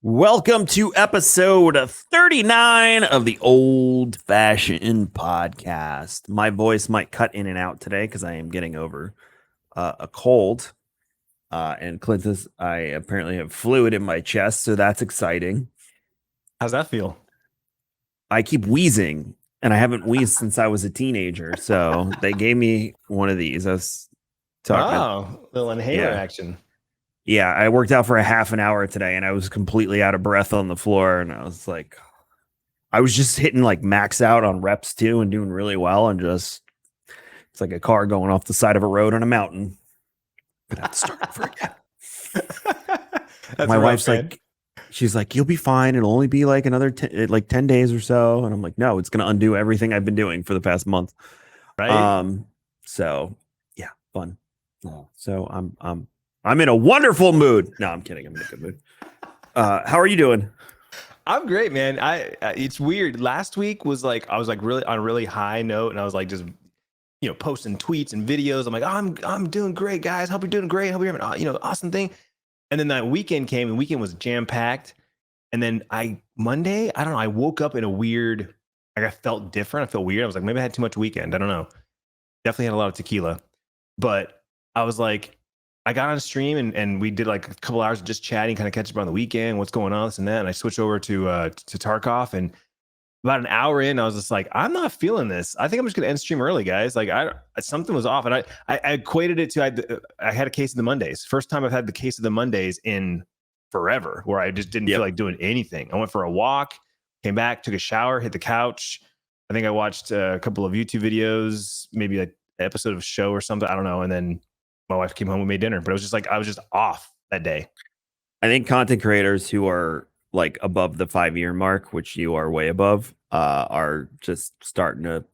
Welcome to episode 39 of the Old Fashioned Podcast. My voice might cut in and out today because I am getting over a cold. And Clintus, I apparently have fluid in my chest, so that's exciting. How's that feel? I keep wheezing, and I haven't wheezed since I was a teenager. So they gave me one of these. I was talking. Little inhaler Yeah. action. Yeah, I worked out for a half an hour today and I was completely out of breath on the floor. And I was like, I was just hitting like max out on reps too and doing really well. And just, it's like a car going off the side of a road on a mountain. Gonna have to start over again. My wife's like, she's like, you'll be fine. It'll only be like another 10 days or so. And I'm like, no, it's going to undo everything I've been doing for the past month. Right. So yeah, fun. So I'm in a wonderful mood. No, I'm kidding. I'm in a good mood. How are you doing? I'm great, man. It's weird. Last week was like, I was like really on a really high note and I was like, just, posting tweets and videos. I'm like, I'm doing great, guys. Hope you're doing great. Hope you're having, awesome thing. And then that weekend came and the weekend was jam packed. And then Monday, I don't know. I woke up in a weird, like I felt different. I felt weird. I was like, maybe I had too much weekend. I don't know. Definitely had a lot of tequila, but I was like, I got on a stream and we did like a couple hours of just chatting, kind of catch up on the weekend, what's going on, this and that. And I switched over to Tarkov, and about an hour in, I was just like, I'm not feeling this. I think I'm just gonna end stream early, guys. Like something was off, and I equated it to I had a case of the Mondays. First time I've had the case of the Mondays in forever, where I just didn't feel like doing anything. I went for a walk, came back, took a shower, hit the couch. I think I watched a couple of YouTube videos, maybe like an episode of a show or something. I don't know, and then my wife came home and made dinner, but it was just like, I was just off that day. I think content creators who are like above the 5-year mark, which you are way above, are just starting to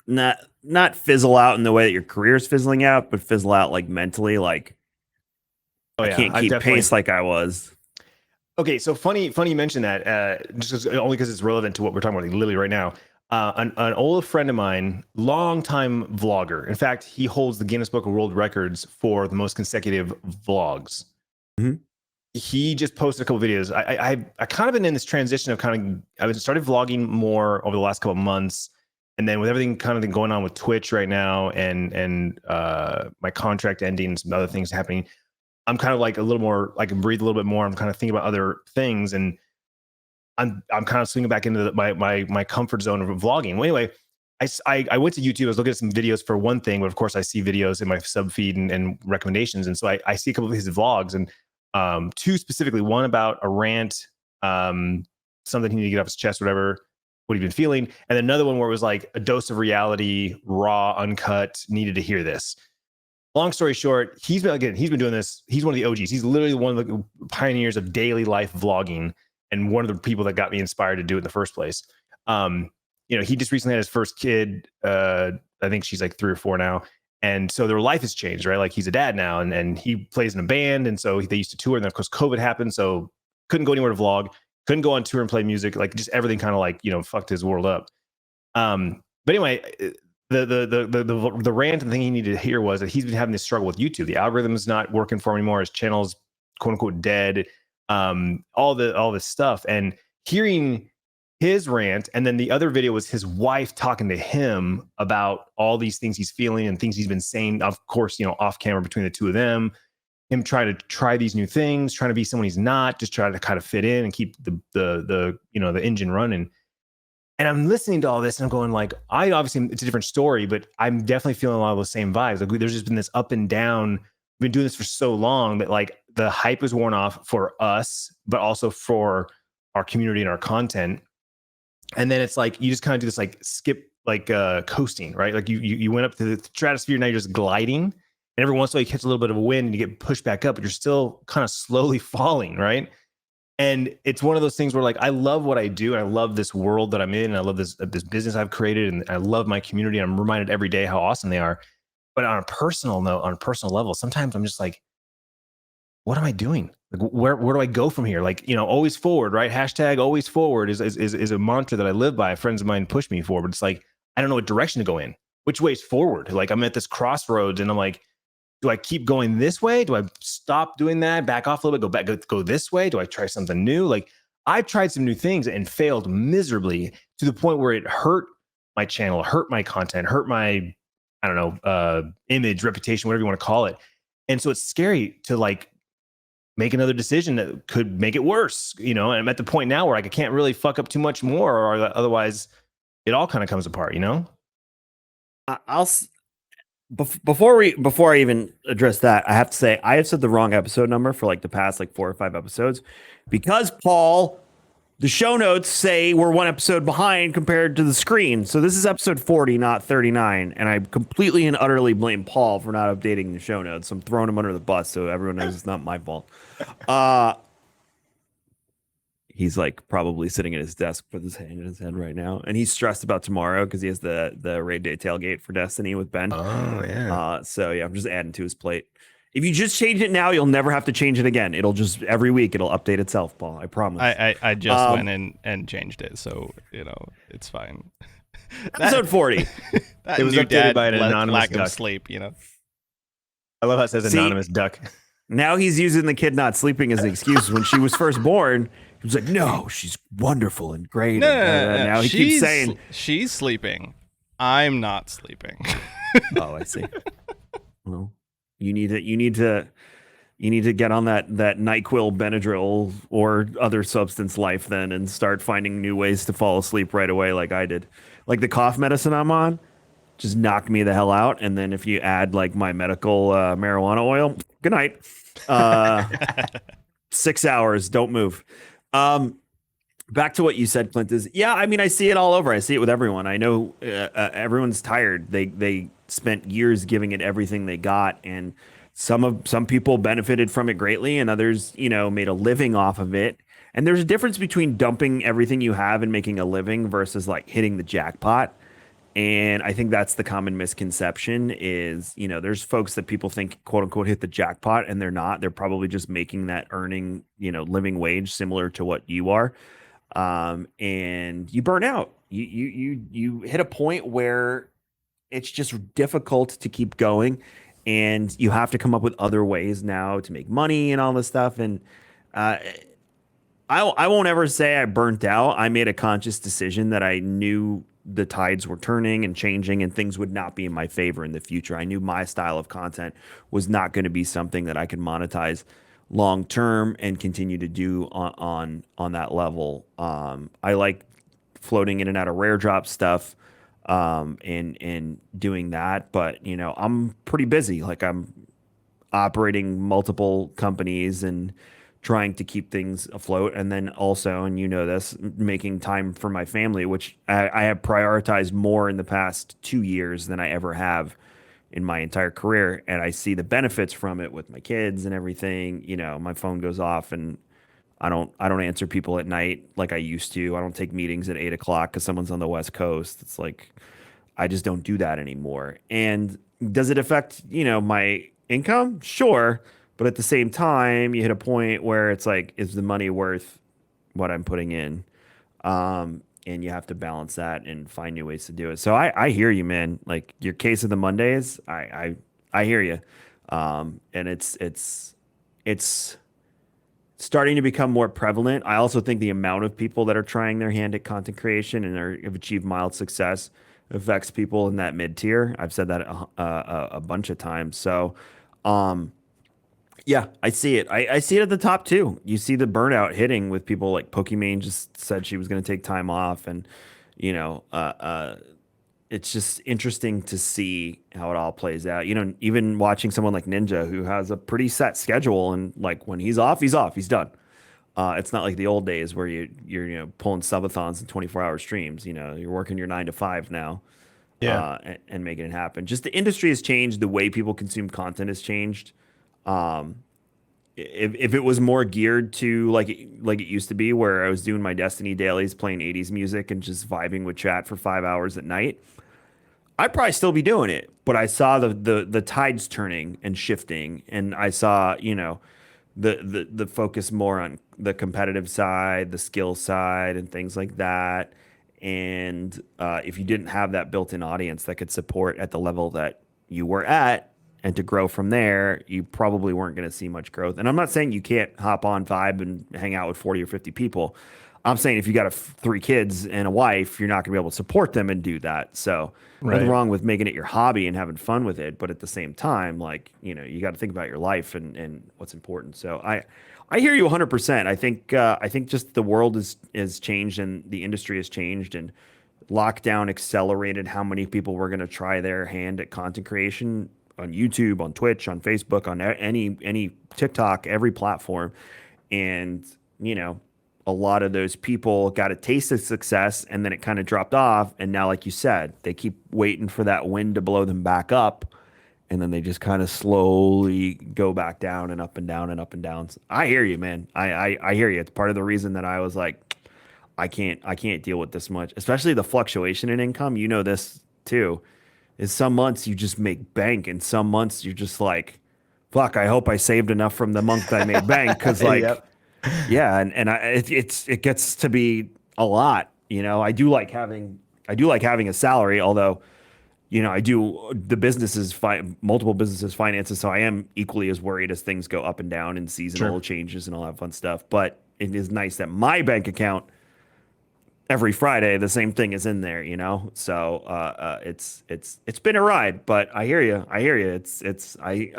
not fizzle out in the way that your career is fizzling out, but fizzle out like mentally. Like, I can't keep pace like I was. Okay, so funny you mentioned that, just only because it's relevant to what we're talking about literally right now. An old friend of mine, longtime vlogger. In fact, he holds the Guinness Book of World Records for the most consecutive vlogs. Mm-hmm. He just posted a couple videos. I kind of been in this transition of I've started vlogging more over the last couple of months, and then with everything kind of going on with Twitch right now, and my contract ending, and some other things happening, I'm kind of like a little more. I can breathe a little bit more. I'm kind of thinking about other things, and I'm kind of swinging back into my comfort zone of vlogging. Well, anyway, I went to YouTube. I was looking at some videos for one thing, but of course I see videos in my sub feed and recommendations. And so I see a couple of his vlogs, and two specifically, one about a rant, something he needed to get off his chest, whatever, what he'd been feeling. And another one where it was like a dose of reality, raw, uncut, needed to hear this. Long story short, he's been doing this. He's one of the OGs. He's literally one of the pioneers of daily life vlogging, and one of the people that got me inspired to do it in the first place. He just recently had his first kid. I think she's like 3 or 4 now. And so their life has changed, right? Like he's a dad now, and he plays in a band. And so they used to tour, and then of course COVID happened. So couldn't go anywhere to vlog, couldn't go on tour and play music. Like just everything kind of like, fucked his world up. But anyway, the rant and thing he needed to hear was that he's been having this struggle with YouTube. The algorithm is not working for him anymore. His channel's quote unquote dead. All this stuff, and hearing his rant, and then the other video was his wife talking to him about all these things he's feeling and things he's been saying, of course, off camera between the two of them, him trying to try these new things, trying to be someone he's not, just trying to kind of fit in and keep the engine running. And I'm listening to all this and I'm going like, obviously it's a different story, but I'm definitely feeling a lot of those same vibes. Like there's just been this up and down. We've been doing this for so long that like the hype is worn off for us, but also for our community and our content. And then it's like, you just kind of do this like skip, like coasting, right? Like you went up to the stratosphere, now you're just gliding. And every once in a while you catch a little bit of a wind and you get pushed back up, but you're still kind of slowly falling, right? And it's one of those things where like, I love what I do. And I love this world that I'm in. And I love this business I've created. And I love my community. I'm reminded every day how awesome they are. But on a personal note, on a personal level, sometimes I'm just like, what am I doing? Like, where do I go from here? Like, always forward, right? Hashtag always forward is a mantra that I live by. Friends of mine push me for, but it's like, I don't know what direction to go in. Which way is forward? Like I'm at this crossroads and I'm like, do I keep going this way? Do I stop doing that, back off a little bit, go this way? Do I try something new? Like I've tried some new things and failed miserably to the point where it hurt my channel, hurt my content, hurt my, I don't know, image, reputation, whatever you want to call it. And so it's scary to like make another decision that could make it worse, you know? And I'm at the point now where like, I can't really fuck up too much more, or otherwise it all kind of comes apart, you know? I'll before I even address that, I have to say I have said the wrong episode number for like the past like 4 or 5 episodes because Paul, the show notes say we're 1 episode behind compared to the screen. So this is episode 40, not 39, and I completely and utterly blame Paul for not updating the show notes. I'm throwing him under the bus so everyone knows it's not my fault. He's like probably sitting at his desk with his hand in his head right now, and he's stressed about tomorrow because he has the raid day tailgate for Destiny with Ben. Oh yeah. So yeah, I'm just adding to his plate. If you just change it now, you'll never have to change it again. It'll just every week it'll update itself, Paul. I promise. I just went in and changed it, so you know it's fine. Episode 40. It was updated by an anonymous lack duck. of sleep, you know. I love how it says See? anonymous duck. Now he's using the kid not sleeping as an excuse. When she was first born, he was like, "No, she's wonderful and great." No, and now he keeps saying, she's sleeping. I'm not sleeping. "Oh, I see." Well, you need to get on that NyQuil, Benadryl, or other substance life then, and start finding new ways to fall asleep right away, like I did. Like the cough medicine I'm on just knocked me the hell out. And then if you add like my medical marijuana oil, good night. 6 hours, don't move. Back to what you said, Clintus. Yeah, I mean, I see it all over. I see it with everyone. I know everyone's tired. They spent years giving it everything they got, and some people benefited from it greatly, and others, you know, made a living off of it. And there's a difference between dumping everything you have and making a living versus like hitting the jackpot. And I think that's the common misconception is, you know, there's folks that people think, quote unquote, hit the jackpot, and they're not. They're probably just making that earning, you know, living wage similar to what you are. And you burn out. You hit a point where it's just difficult to keep going, and you have to come up with other ways now to make money and all this stuff. And I won't ever say I burnt out. I made a conscious decision that I knew the tides were turning and changing and things would not be in my favor in the future. I knew my style of content was not going to be something that I could monetize long term and continue to do on that level. I like floating in and out of rare drop stuff and doing that, but you know, I'm pretty busy. Like I'm operating multiple companies and trying to keep things afloat. And then also, and you know this, making time for my family, which I have prioritized more in the past 2 years than I ever have in my entire career. And I see the benefits from it with my kids and everything. You know, my phone goes off and I don't answer people at night like I used to. I don't take meetings at 8 o'clock because someone's on the West Coast. It's like, I just don't do that anymore. And does it affect, you know, my income? Sure. But at the same time, you hit a point where it's like, is the money worth what I'm putting in? And you have to balance that and find new ways to do it. So I hear you, man. Like your case of the Mondays, I hear you. And it's starting to become more prevalent. I also think the amount of people that are trying their hand at content creation and have achieved mild success affects people in that mid tier. I've said that a bunch of times. So, yeah, I see it. I see it at the top too. You see the burnout hitting with people like Pokimane just said she was going to take time off, and you know, it's just interesting to see how it all plays out. You know, even watching someone like Ninja who has a pretty set schedule, and like when he's off, he's done. It's not like the old days where you're you know pulling subathons and 24-hour streams. You know, you're working your 9 to 5 now. And making it happen. Just the industry has changed. The way people consume content has changed. If it was more geared to like it used to be, where I was doing my Destiny dailies, playing 80s music and just vibing with chat for 5 hours at night, I'd probably still be doing it. But I saw the tides turning and shifting, and I saw, you know, the focus more on the competitive side, the skill side, and things like that. And if you didn't have that built-in audience that could support at the level that you were at, and to grow from there, you probably weren't going to see much growth. And I'm not saying you can't hop on Vibe and hang out with 40 or 50 people. I'm saying if you got three kids and a wife, you're not going to be able to support them and do that. So nothing Right. wrong with making it your hobby and having fun with it, but at the same time, like, you got to think about your life and what's important. So I hear you 100%. I think just the world is changed and the industry has changed, and lockdown accelerated how many people were going to try their hand at content creation on YouTube, on Twitch, on Facebook, on any TikTok, every platform. And, you know, a lot of those people got a taste of success and then it kind of dropped off. And now, like you said, they keep waiting for that wind to blow them back up. And then they just kind of slowly go back down and up and down and up and down. So I hear you, man. I hear you. It's part of the reason that I was like, I can't deal with this much, especially the fluctuation in income. You know this too. Is some months you just make bank, and some months you're just like, fuck, I hope I saved enough from the month I made bank. Cause like, Yep. yeah. It gets to be a lot, I do like having a salary, although, I do the multiple businesses finances. So I am equally as worried as things go up and down and seasonal changes and all that fun stuff. But it is nice that my bank account every Friday, the same thing is in there, So it's been a ride, but I hear you. I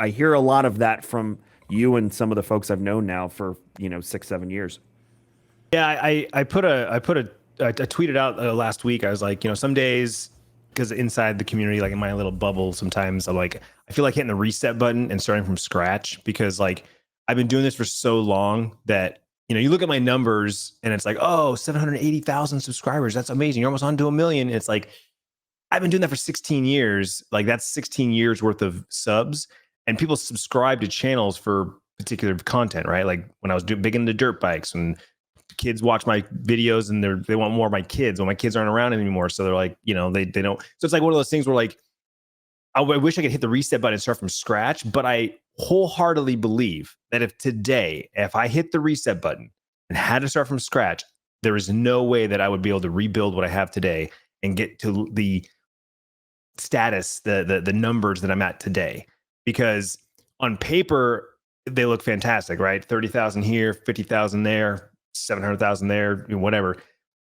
hear a lot of that from you and some of the folks I've known now for 6-7 years. Yeah, I tweeted out last week. I was like, some days, because inside the community, like in my little bubble, sometimes I feel like hitting the reset button and starting from scratch, because like I've been doing this for so long that, you look at my numbers and it's like, oh, 780,000 subscribers. That's amazing. You're almost on to 1 million. It's like, I've been doing that for 16 years. Like that's 16 years worth of subs, and people subscribe to channels for particular content, right? Like when I was big into dirt bikes, and kids watch my videos and they want more of my kids when my kids aren't around anymore. So they're like, they don't. So it's like one of those things where like, I wish I could hit the reset button and start from scratch, but I wholeheartedly believe that if I hit the reset button and had to start from scratch, there is no way that I would be able to rebuild what I have today and get to the status, the numbers that I'm at today. Because on paper, they look fantastic, right? 30,000 here, 50,000 there, 700,000 there, whatever.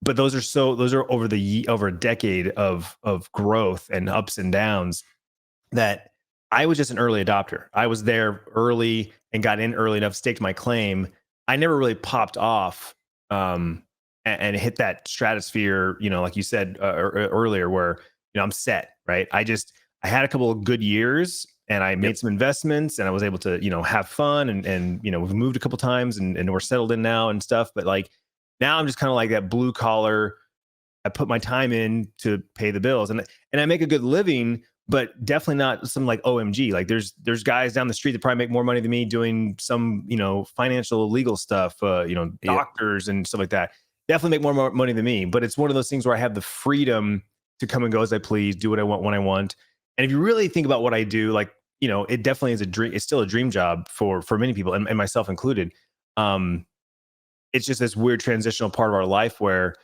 But those are over a decade of growth and ups and downs, that I was just an early adopter. I was there early and got in early enough, staked my claim. I never really popped off and hit that stratosphere, like you said earlier, where, I'm set, right? I had a couple of good years and I made some investments and I was able to, have fun and we've moved a couple times and we're settled in now and stuff. But like, now I'm just kind of like that blue collar. I put my time in to pay the bills and I make a good living, but definitely not some like OMG. Like there's guys down the street that probably make more money than me doing some, financial legal stuff, doctors and stuff like that. Definitely make more money than me. But it's one of those things where I have the freedom to come and go as I please, do what I want when I want. And if you really think about what I do, like, it definitely is a dream. It's still a dream job for many people and myself included. It's just this weird transitional part of our life where,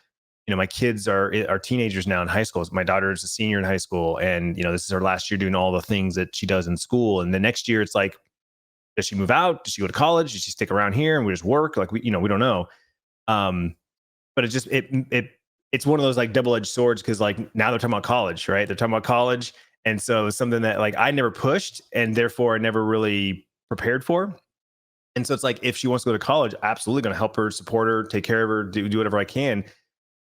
my kids are teenagers now in high school. My daughter is a senior in high school, and this is her last year doing all the things that she does in school. And the next year, it's like, does she move out? Does she go to college? Does she stick around here and we just work? Like we don't know. But it's just it's one of those like double-edged swords, because like now they're talking about college, right? They're talking about college, and so it's something that like I never pushed and therefore I never really prepared for. And so it's like, if she wants to go to college, absolutely going to help her, support her, take care of her, do whatever I can.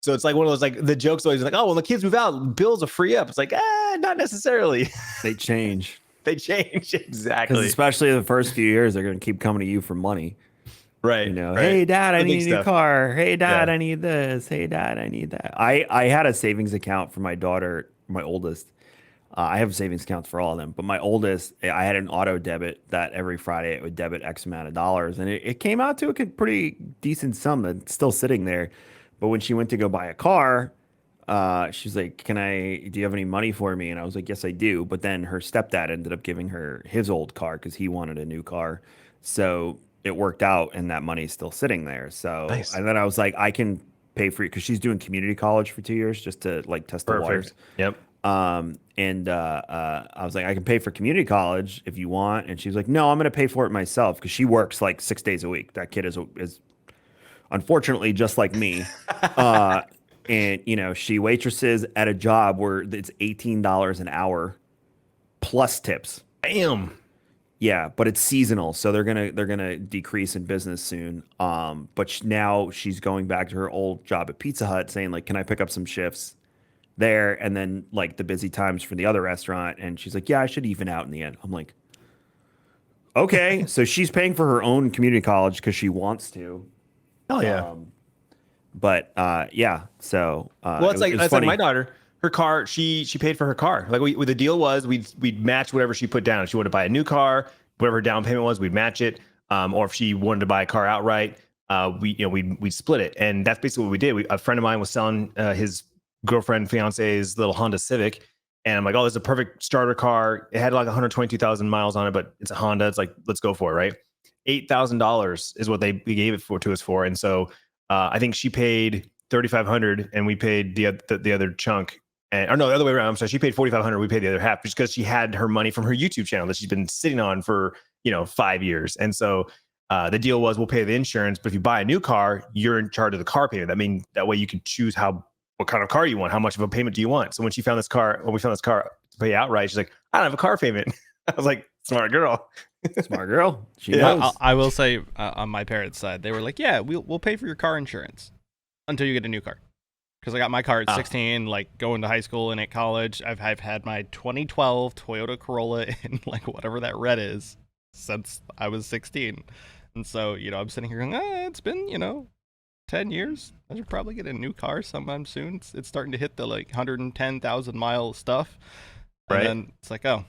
So it's like one of those, like the jokes always like, oh, when the kids move out, bills will free up. It's like, not necessarily. They change. They change. Exactly. Especially the first few years, they're going to keep coming to you for money. Right. Right. Hey, Dad, I the big need a new stuff. car. Hey, Dad, Yeah. I need this. Hey, Dad, I need that. I had a savings account for my daughter, my oldest. I have savings accounts for all of them, but my oldest, I had an auto debit that every Friday it would debit X amount of dollars, and it came out to a pretty decent sum that's still sitting there. But when she went to go buy a car, she's like, do you have any money for me? And I was like, yes, I do. But then her stepdad ended up giving her his old car because he wanted a new car. So it worked out and that money's still sitting there. So, Nice. and then I was like, I can pay for it because she's doing community college for 2 years just to like test the waters. Perfect. Yep. I was like, I can pay for community college if you want. And she's like, no, I'm going to pay for it myself because she works like 6 days a week. That kid is unfortunately just like me. Uh, and you know, she waitresses at a job where it's $18 an hour plus tips. Damn. Yeah, but it's seasonal, so they're gonna decrease in business soon. But now she's going back to her old job at Pizza Hut, saying like, "Can I pick up some shifts there?" And then like the busy times for the other restaurant, and she's like, "Yeah, I should even out in the end." I'm like, "Okay." So she's paying for her own community college because she wants to. Oh yeah. But yeah, so Well, it was it's like funny. my daughter. Her car, she paid for her car. Like the deal was we'd match whatever she put down. If she wanted to buy a new car, whatever her down payment was, we'd match it. Or if she wanted to buy a car outright, we'd split it. And that's basically what we did. A friend of mine was selling his girlfriend, fiance's little Honda Civic, and I'm like, oh, this is a perfect starter car. It had like 122,000 miles on it, but it's a Honda. It's like, let's go for it, right? $8,000 is what we gave it to us for, and so I think she paid 3,500, and we paid the other chunk. Or no, the other way around. I'm sorry. She paid 4,500. We paid the other half just because she had her money from her YouTube channel that she's been sitting on for 5 years. And so the deal was we'll pay the insurance, but if you buy a new car, you're in charge of the car payment. I mean, that way you can choose what kind of car you want, how much of a payment do you want. So when we found this car to pay outright, she's like, I don't have a car payment. I was like, smart girl. Smart girl. She Yeah. knows. I will say on my parents' side, they were like, yeah, we'll pay for your car insurance until you get a new car. Because I got my car at 16, like going to high school and at college. I've had my 2012 Toyota Corolla in like whatever that red is since I was 16. And so, I'm sitting here going, it's been, 10 years. I should probably get a new car sometime soon. It's starting to hit the like 110,000 mile stuff. And Right. then it's like, oh,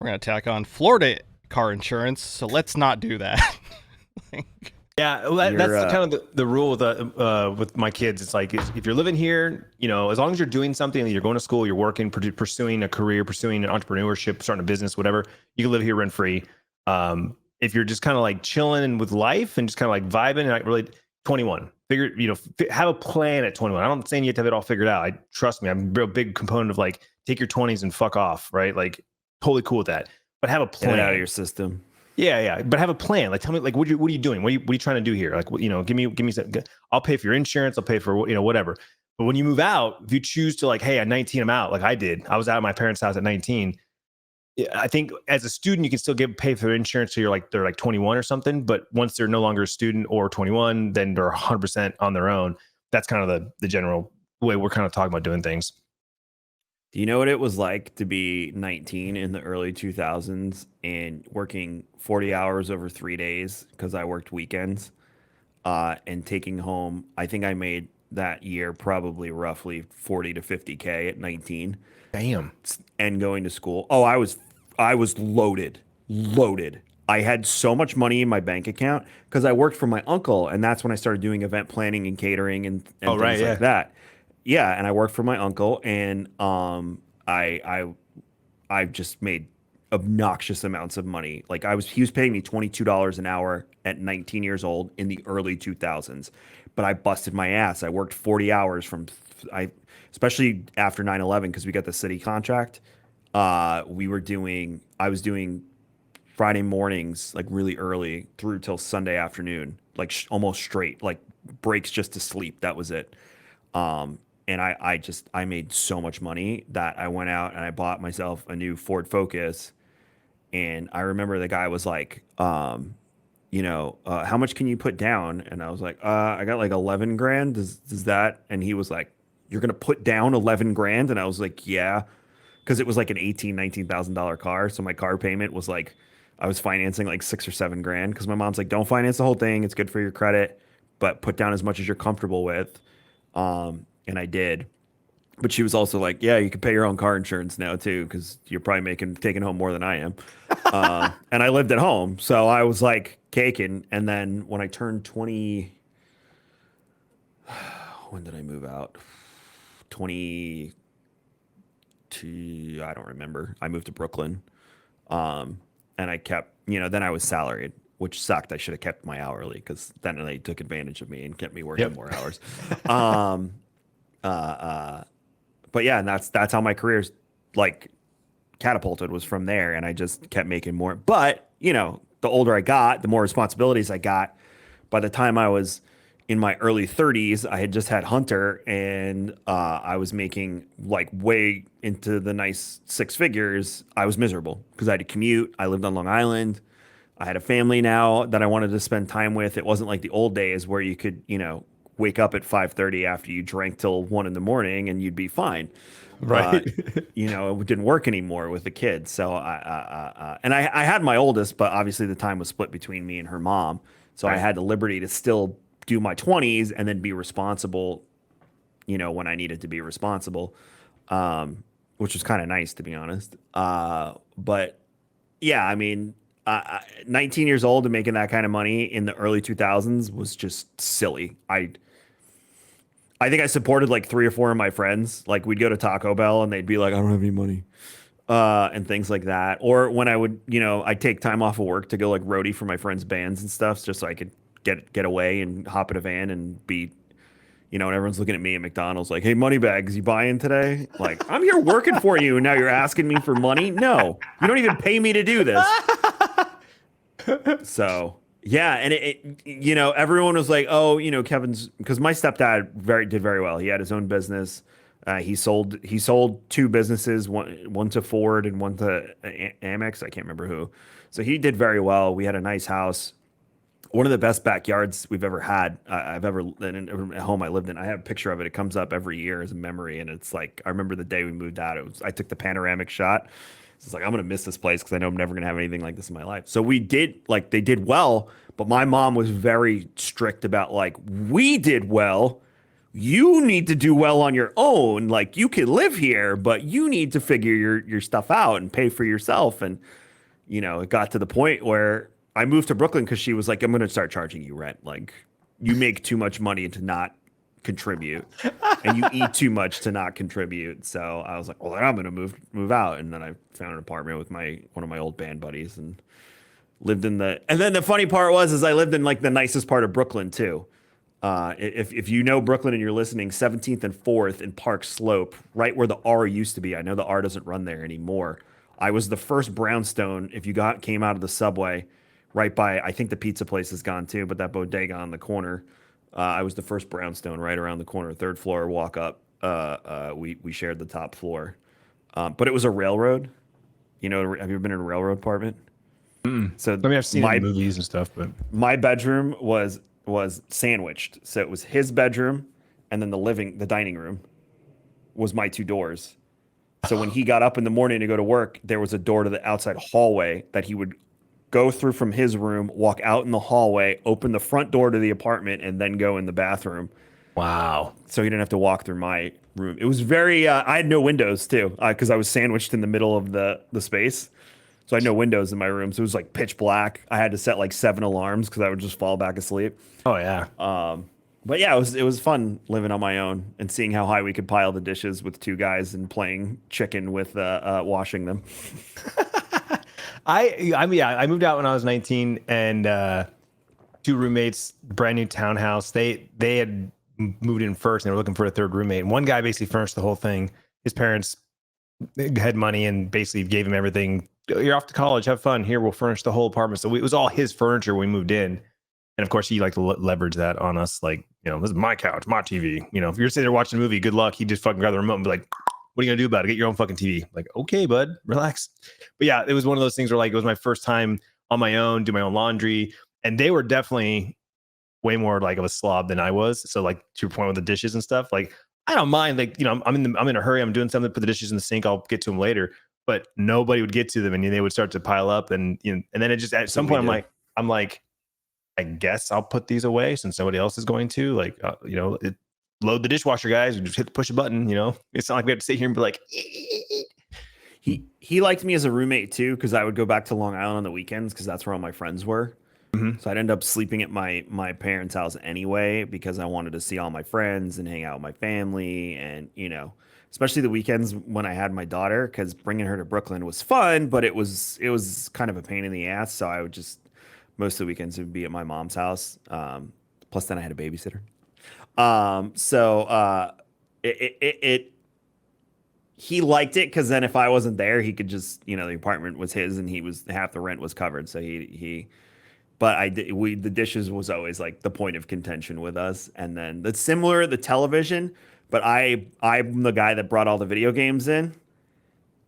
we're going to tack on Florida car insurance. So let's not do that. Yeah, well, that's kind of the rule with my kids. It's like if you're living here, as long as you're doing something, you're going to school, you're working, pursuing a career, pursuing an entrepreneurship, starting a business, whatever, you can live here rent free. If you're just kind of like chilling with life and just kind of like vibing, and like really 21, have a plan at 21. I'm not saying you have to have it all figured out. Trust me, I'm a real big component of like take your 20s and fuck off, right? Like totally cool with that, but have a plan. Get it out of your system. Yeah, but have a plan. Like, tell me, like, what are you doing? What are you trying to do here? Like, give me some. I'll pay for your insurance. I'll pay for whatever. But when you move out, if you choose to like, hey, at 19, I'm out. Like I did. I was out of my parents' house at 19. I think as a student, you can still pay for their insurance till they're like 21 or something. But once they're no longer a student or 21, then they're 100% on their own. That's kind of the general way we're kind of talking about doing things. Do you know what it was like to be 19 in the early 2000s and working 40 hours over 3 days because I worked weekends and taking home, I think I made that year probably roughly 40 to 50K at 19. Damn. And going to school. Oh, I was loaded. I had so much money in my bank account because I worked for my uncle, and that's when I started doing event planning and catering and things like that. Yeah, and I worked for my uncle, and I just made obnoxious amounts of money. Like he was paying me $22 an hour at 19 years old in the early 2000s, but I busted my ass. I worked 40 hours especially after 9/11 because we got the city contract. I was doing Friday mornings like really early through till Sunday afternoon, like almost straight, like breaks just to sleep. That was it. And I made so much money that I went out and I bought myself a new Ford Focus. And I remember the guy was like, how much can you put down? And I was like, I got like 11 grand. Does that? And he was like, you're going to put down 11 grand. And I was like, yeah. Cause it was like an $19,000 car. So my car payment was like, I was financing like 6 or 7 grand. Cause my mom's like, don't finance the whole thing. It's good for your credit, but put down as much as you're comfortable with. And I did. But she was also like, yeah, you can pay your own car insurance now too, because you're probably taking home more than I am. And I lived at home. So I was like caking. And then when I turned 20, when did I move out? 22, I don't remember. I moved to Brooklyn. And I kept, then I was salaried, which sucked. I should have kept my hourly because then they took advantage of me and kept me working more hours. but yeah, and that's how my career's like catapulted, was from there, and I just kept making more. But the older I got, the more responsibilities I got. By the time I was in my early 30s, I had just had Hunter, and I was making like way into the nice six figures. I was miserable because I had to commute. I lived on Long Island. I had a family now that I wanted to spend time with. It wasn't like the old days where you could, wake up at 5:30 after you drank till 1 in the morning and you'd be fine. Right. It didn't work anymore with the kids. So and I had my oldest, but obviously the time was split between me and her mom. So I Right. had the liberty to still do my 20s and then be responsible, when I needed to be responsible, which was kind of nice, to be honest. But yeah, I mean, 19 years old and making that kind of money in the early 2000s was just silly. I think I supported like three or four of my friends. Like we'd go to Taco Bell and they'd be like, I don't have any money, and things like that. Or when I would, I'd take time off of work to go like roadie for my friends' bands and stuff, just so I could get away and hop in a van and be, and everyone's looking at me at McDonald's like, hey, Moneybags, you buying today? Like, I'm here working for you, and now you're asking me for money? No, you don't even pay me to do this. So yeah, and everyone was like, oh, Kevin's, because my stepdad did very well. He had his own business. He sold two businesses, one to Ford and one to Amex. I can't remember who. So he did very well. We had a nice house, one of the best backyards we've ever had. I've ever in a home I lived in. I have a picture of it. It comes up every year as a memory, and it's like I remember the day we moved out. I took the panoramic shot. It's like I'm gonna miss this place because I know I'm never gonna have anything like this in my life. So they did well, but my mom was very strict about like, we did well. You need to do well on your own. Like you can live here, but you need to figure your stuff out and pay for yourself. And it got to the point where I moved to Brooklyn because she was like, I'm going to start charging you rent. Like, you make too much money to not contribute, and you eat too much to not contribute. So I was like, well, then I'm going to move out. And then I found an apartment with one of my old band buddies and lived in and then the funny part is I lived in like the nicest part of Brooklyn too. If you know Brooklyn and you're listening, 17th and 4th in Park Slope, right where the R used to be. I know the R doesn't run there anymore. I was the first brownstone. If you came out of the subway, right by, I think the pizza place is gone too, but that bodega on the corner, I was the first brownstone right around the corner, third floor, walk up. We shared the top floor, but it was a railroad. Have you ever been in a railroad apartment? So I mean, I've seen it in movies and stuff, but my bedroom was sandwiched. So it was his bedroom, and then the dining room was my two doors. So when he got up in the morning to go to work, there was a door to the outside hallway that he would go through from his room, walk out in the hallway, open the front door to the apartment, and then go in the bathroom. wow. So he didn't have to walk through my room. It was very, I had no windows too, because I was sandwiched in the middle of the space. So I had no windows in my room. So it was like pitch black. I had to set like 7 alarms because I would just fall back asleep. Oh yeah. But yeah, it was fun living on my own and seeing how high we could pile the dishes with two guys and playing chicken with washing them. I mean, yeah, I moved out when I was 19, and two roommates, brand new townhouse. They had moved in first, and they were looking for a third roommate. And one guy basically furnished the whole thing. His parents had money and basically gave him everything. You're off to college, have fun. Here, we'll furnish the whole apartment. So it was all his furniture when we moved in. And of course, he liked to leverage that on us. Like, this is my couch, my TV. If you're sitting there watching a movie, good luck. He just fucking grab the remote and be like, what are you going to do about it? Get your own fucking TV. Like, okay, bud, relax. But yeah, it was one of those things where like, it was my first time on my own, do my own laundry. And they were definitely way more like of a slob than I was. So like to your point with the dishes and stuff, like I don't mind. Like, I'm in a hurry. I'm doing something, put the dishes in the sink. I'll get to them later. But nobody would get to them, and they would start to pile up. And and then it just at some point, I'm like, I guess I'll put these away since nobody else is going to. Like, load the dishwasher, guys. And just push a button. It's not like we have to sit here and be like. He liked me as a roommate too, because I would go back to Long Island on the weekends because that's where all my friends were. Mm-hmm. So I'd end up sleeping at my parents' house anyway because I wanted to see all my friends and hang out with my family, and especially the weekends when I had my daughter, because bringing her to Brooklyn was fun, but it was kind of a pain in the ass. So I would just most of the weekends would be at my mom's house. Plus, then I had a babysitter. So it he liked it because then if I wasn't there, he could just, you know, the apartment was his and he was half the rent was covered. So he but I did we the dishes was always like the point of contention with us. And then that's similar the television, but I'm the guy that brought all the video games in.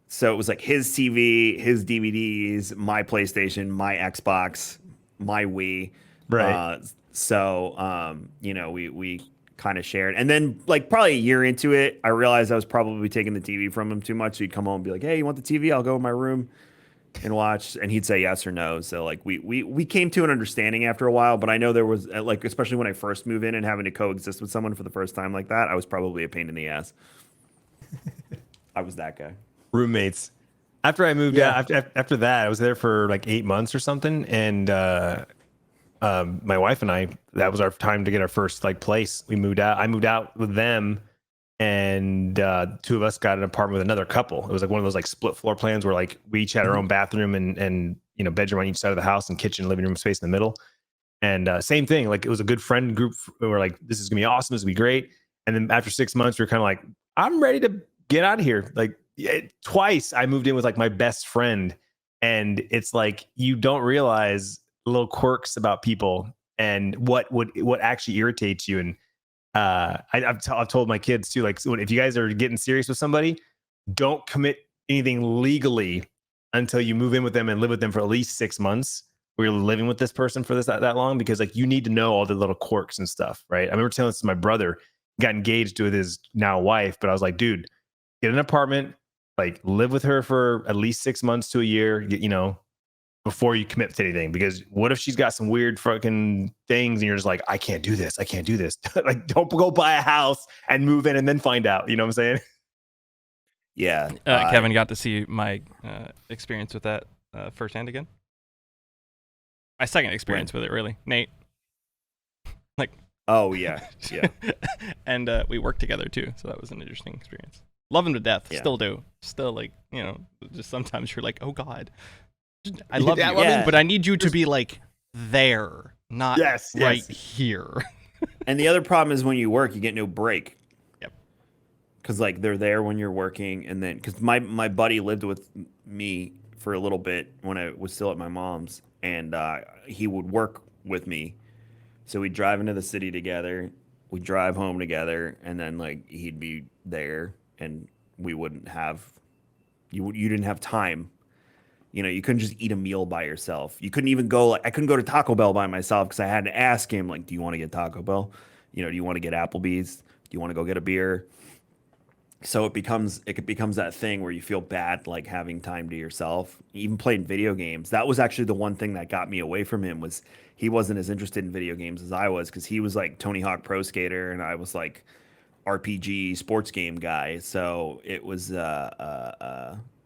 So it was like his TV, his DVDs, my PlayStation, my Xbox, my Wii. Right. You know, we kind of shared. And then like probably a year into it, I realized I was probably taking the TV from him too much. So he'd come home and be like, "Hey, you want the TV? I'll go in my room and watch." And he'd say yes or no. So like we came to an understanding after a while, but I know there was like, especially when I first moved in and having to coexist with someone for the first time like that, I was probably a pain in the ass. I was that guy. Roommates. After I moved out, after that, I was there for like 8 months or something, and my wife and I, that was our time to get our first like place. We moved out. I moved out with them, and two of us got an apartment with another couple. It was like one of those like split floor plans where like we each had our own bathroom and you know, bedroom on each side of the house and kitchen, living room space in the middle. And same thing, like it was a good friend group. We were like, this is gonna be awesome. This is gonna be great. And then after 6 months, we were kind of like, I'm ready to get out of here. Like twice I moved in with like my best friend, and it's like you don't realize little quirks about people and what actually irritates you. And I've told my kids too, like, so if you guys are getting serious with somebody, don't commit anything legally until you move in with them and live with them for at least 6 months. Where you're living with this person for that long, because like you need to know all the little quirks and stuff, right? I remember telling this to my brother, got engaged with his now wife, but I was like, dude, get an apartment, like live with her for at least 6 months to a year, you know, before you commit to anything. Because what if she's got some weird fucking things and you're just like, I can't do this. Like, don't go buy a house and move in and then find out. You know what I'm saying? Yeah. Kevin got to see my experience with that firsthand again. My second experience with it, really. Nate. Like. Oh, yeah. Yeah. And we worked together, too. So that was an interesting experience. Love him to death. Yeah. Still do. Still, like, you know, just sometimes you're like, oh, God. I love you, but I need you to be, like, there, not right here. And the other problem is when you work, you get no break. Yep. Because, like, they're there when you're working. And then, because my buddy lived with me for a little bit when I was still at my mom's. And he would work with me. So we'd drive into the city together. We'd drive home together. And then, like, he'd be there. And we wouldn't have... You didn't have time. You know, you couldn't just eat a meal by yourself. You couldn't even go... Like, I couldn't go to Taco Bell by myself because I had to ask him, like, do you want to get Taco Bell? You know, do you want to get Applebee's? Do you want to go get a beer? So it becomes that thing where you feel bad, like having time to yourself. Even playing video games. That was actually the one thing that got me away from him, was he wasn't as interested in video games as I was, because he was like Tony Hawk Pro Skater and I was like RPG sports game guy. So it was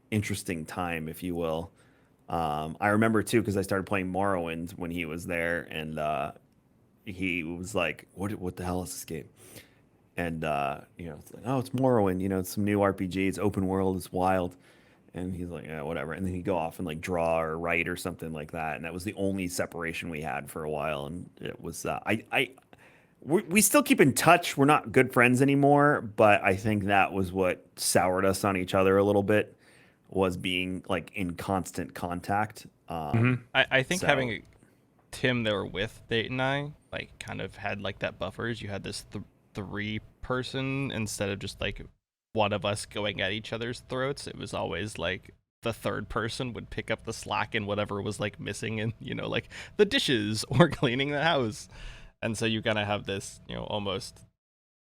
interesting time, if you will. I remember too, because I started playing Morrowind when he was there, and he was like, "What the hell is this game?" And, you know, it's like, oh, it's Morrowind, you know, it's some new RPG, it's open world, it's wild. And he's like, yeah, whatever. And then he'd go off and like draw or write or something like that. And that was the only separation we had for a while. And it was, we still keep in touch. We're not good friends anymore, but I think that was what soured us on each other a little bit, was being like in constant contact. I think having Tim there with Date and I, like, kind of had like that buffers. You had this three person instead of just like one of us going at each other's throats. It was always like the third person would pick up the slack in whatever was like missing, and, you know, like the dishes or cleaning the house. And so you kind of have this, you know, almost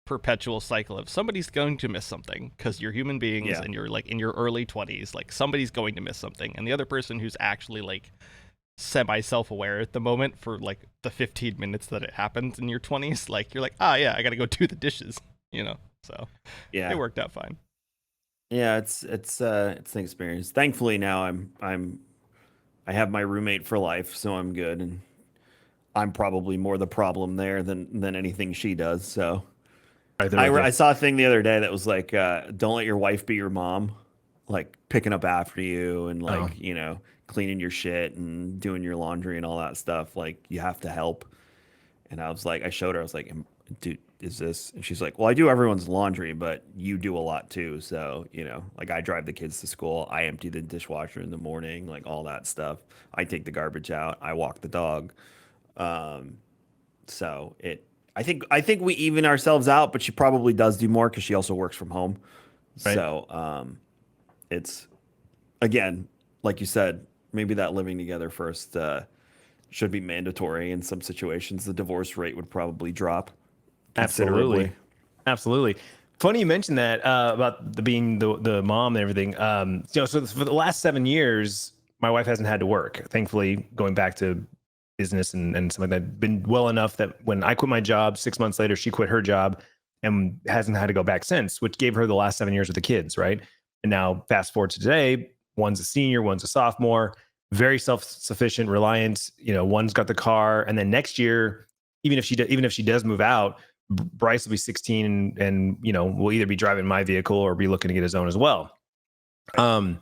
perpetual cycle of somebody's going to miss something, because you're human beings and you're like in your early 20s, like somebody's going to miss something, and the other person who's actually like semi-self-aware at the moment for like the 15 minutes that it happens in your 20s, like you're like, yeah, I gotta go do the dishes, you know. So yeah, it worked out fine. Yeah, it's an experience. Thankfully now I have my roommate for life, so I'm good, and I'm probably more the problem there than anything she does. So I saw a thing the other day that was like, don't let your wife be your mom, like picking up after you and like, you know, cleaning your shit and doing your laundry and all that stuff. Like, you have to help. And I was like, I showed her, I was like, dude, is this? And she's like, well, I do everyone's laundry, but you do a lot too. So, like I drive the kids to school. I empty the dishwasher in the morning, like all that stuff. I take the garbage out. I walk the dog. Um, so I think we even ourselves out, but she probably does do more because she also works from home. Right. So, it's again, like you said, maybe that living together first, should be mandatory in some situations. The divorce rate would probably drop considerably. Absolutely. Funny you mentioned that about being the mom and everything. So for the last 7 years, my wife hasn't had to work. Thankfully, going back to business and something that been well enough that when I quit my job, 6 months later, she quit her job and hasn't had to go back since, which gave her the last 7 years with the kids, right? And now fast forward to today, one's a senior, one's a sophomore, very self-sufficient, reliant. One's got the car, and then next year, even if she does move out, Bryce will be 16 and will either be driving my vehicle or be looking to get his own as well. Well,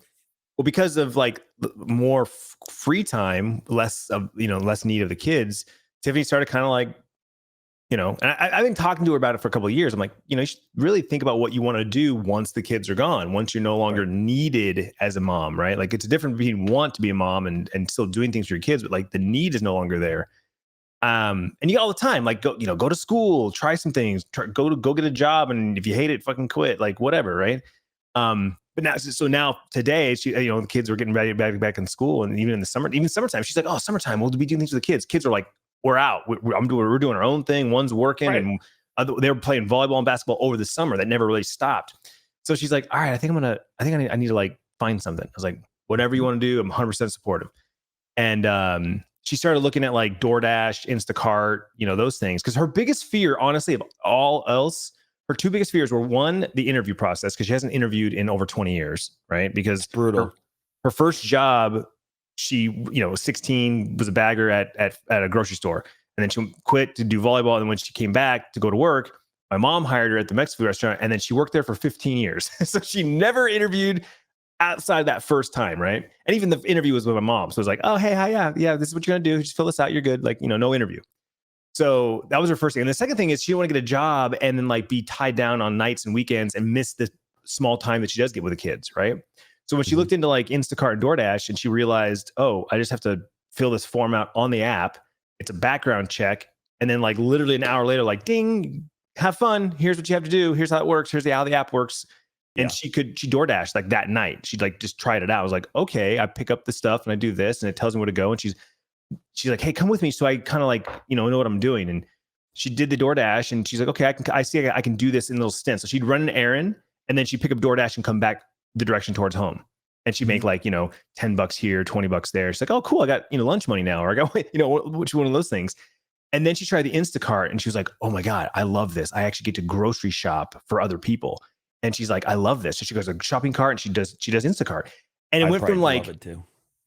because of like more free time, less need of the kids, Tiffany started kind of like, and I've been talking to her about it for a couple of years. I'm like, you should really think about what you want to do once the kids are gone, once you're no longer needed as a mom, right? Like it's a different between want to be a mom and still doing things for your kids, but like the need is no longer there. And you got all the time, like go to school, try some things, go get a job, and if you hate it, fucking quit, like whatever, right? But now today, she, the kids were getting ready back in school, and even in the summertime, she's like, oh, summertime, we'll be doing things with the kids. Kids are like, we're out, we're doing our own thing. One's working, right. And they were playing volleyball and basketball over the summer. That never really stopped. So she's like, all right, I need to like find something. I was like, whatever you want to do, I'm 100% supportive. And she started looking at like DoorDash, Instacart, those things. Because her biggest fear, honestly, of all else, her two biggest fears were, one, the interview process, because she hasn't interviewed in over 20 years, right? Because it's brutal. Her first job, she, was 16, was a bagger at a grocery store. And then she quit to do volleyball. And when she came back to go to work, my mom hired her at the Mexican restaurant. And then she worked there for 15 years. So she never interviewed outside that first time, right? And even the interview was with my mom. So it was like, oh, hey, hi, yeah, this is what you're gonna do. Just fill this out. You're good. Like, no interview. So that was her first thing. And the second thing is she didn't want to get a job and then like be tied down on nights and weekends and miss the small time that she does get with the kids, right? So when she looked into like Instacart and DoorDash and she realized, oh, I just have to fill this form out on the app. It's a background check. And then like literally an hour later, like, ding, have fun. Here's what you have to do. Here's how it works. Here's how the app works. And she DoorDash like that night. She like just tried it out. I was like, okay, I pick up the stuff and I do this and it tells me where to go. And she's like, hey, come with me. So I kind of like, know what I'm doing. And she did the DoorDash and she's like, okay, I can do this in little stints. So she'd run an errand and then she'd pick up DoorDash and come back the direction towards home. And she'd make like, $10 here, $20 there. She's like, oh, cool. I got, lunch money now. Or I got, which one of those things. And then she tried the Instacart and she was like, oh my God, I love this. I actually get to grocery shop for other people. And she's like, I love this. So she goes to a shopping cart and she does Instacart. And it went from like,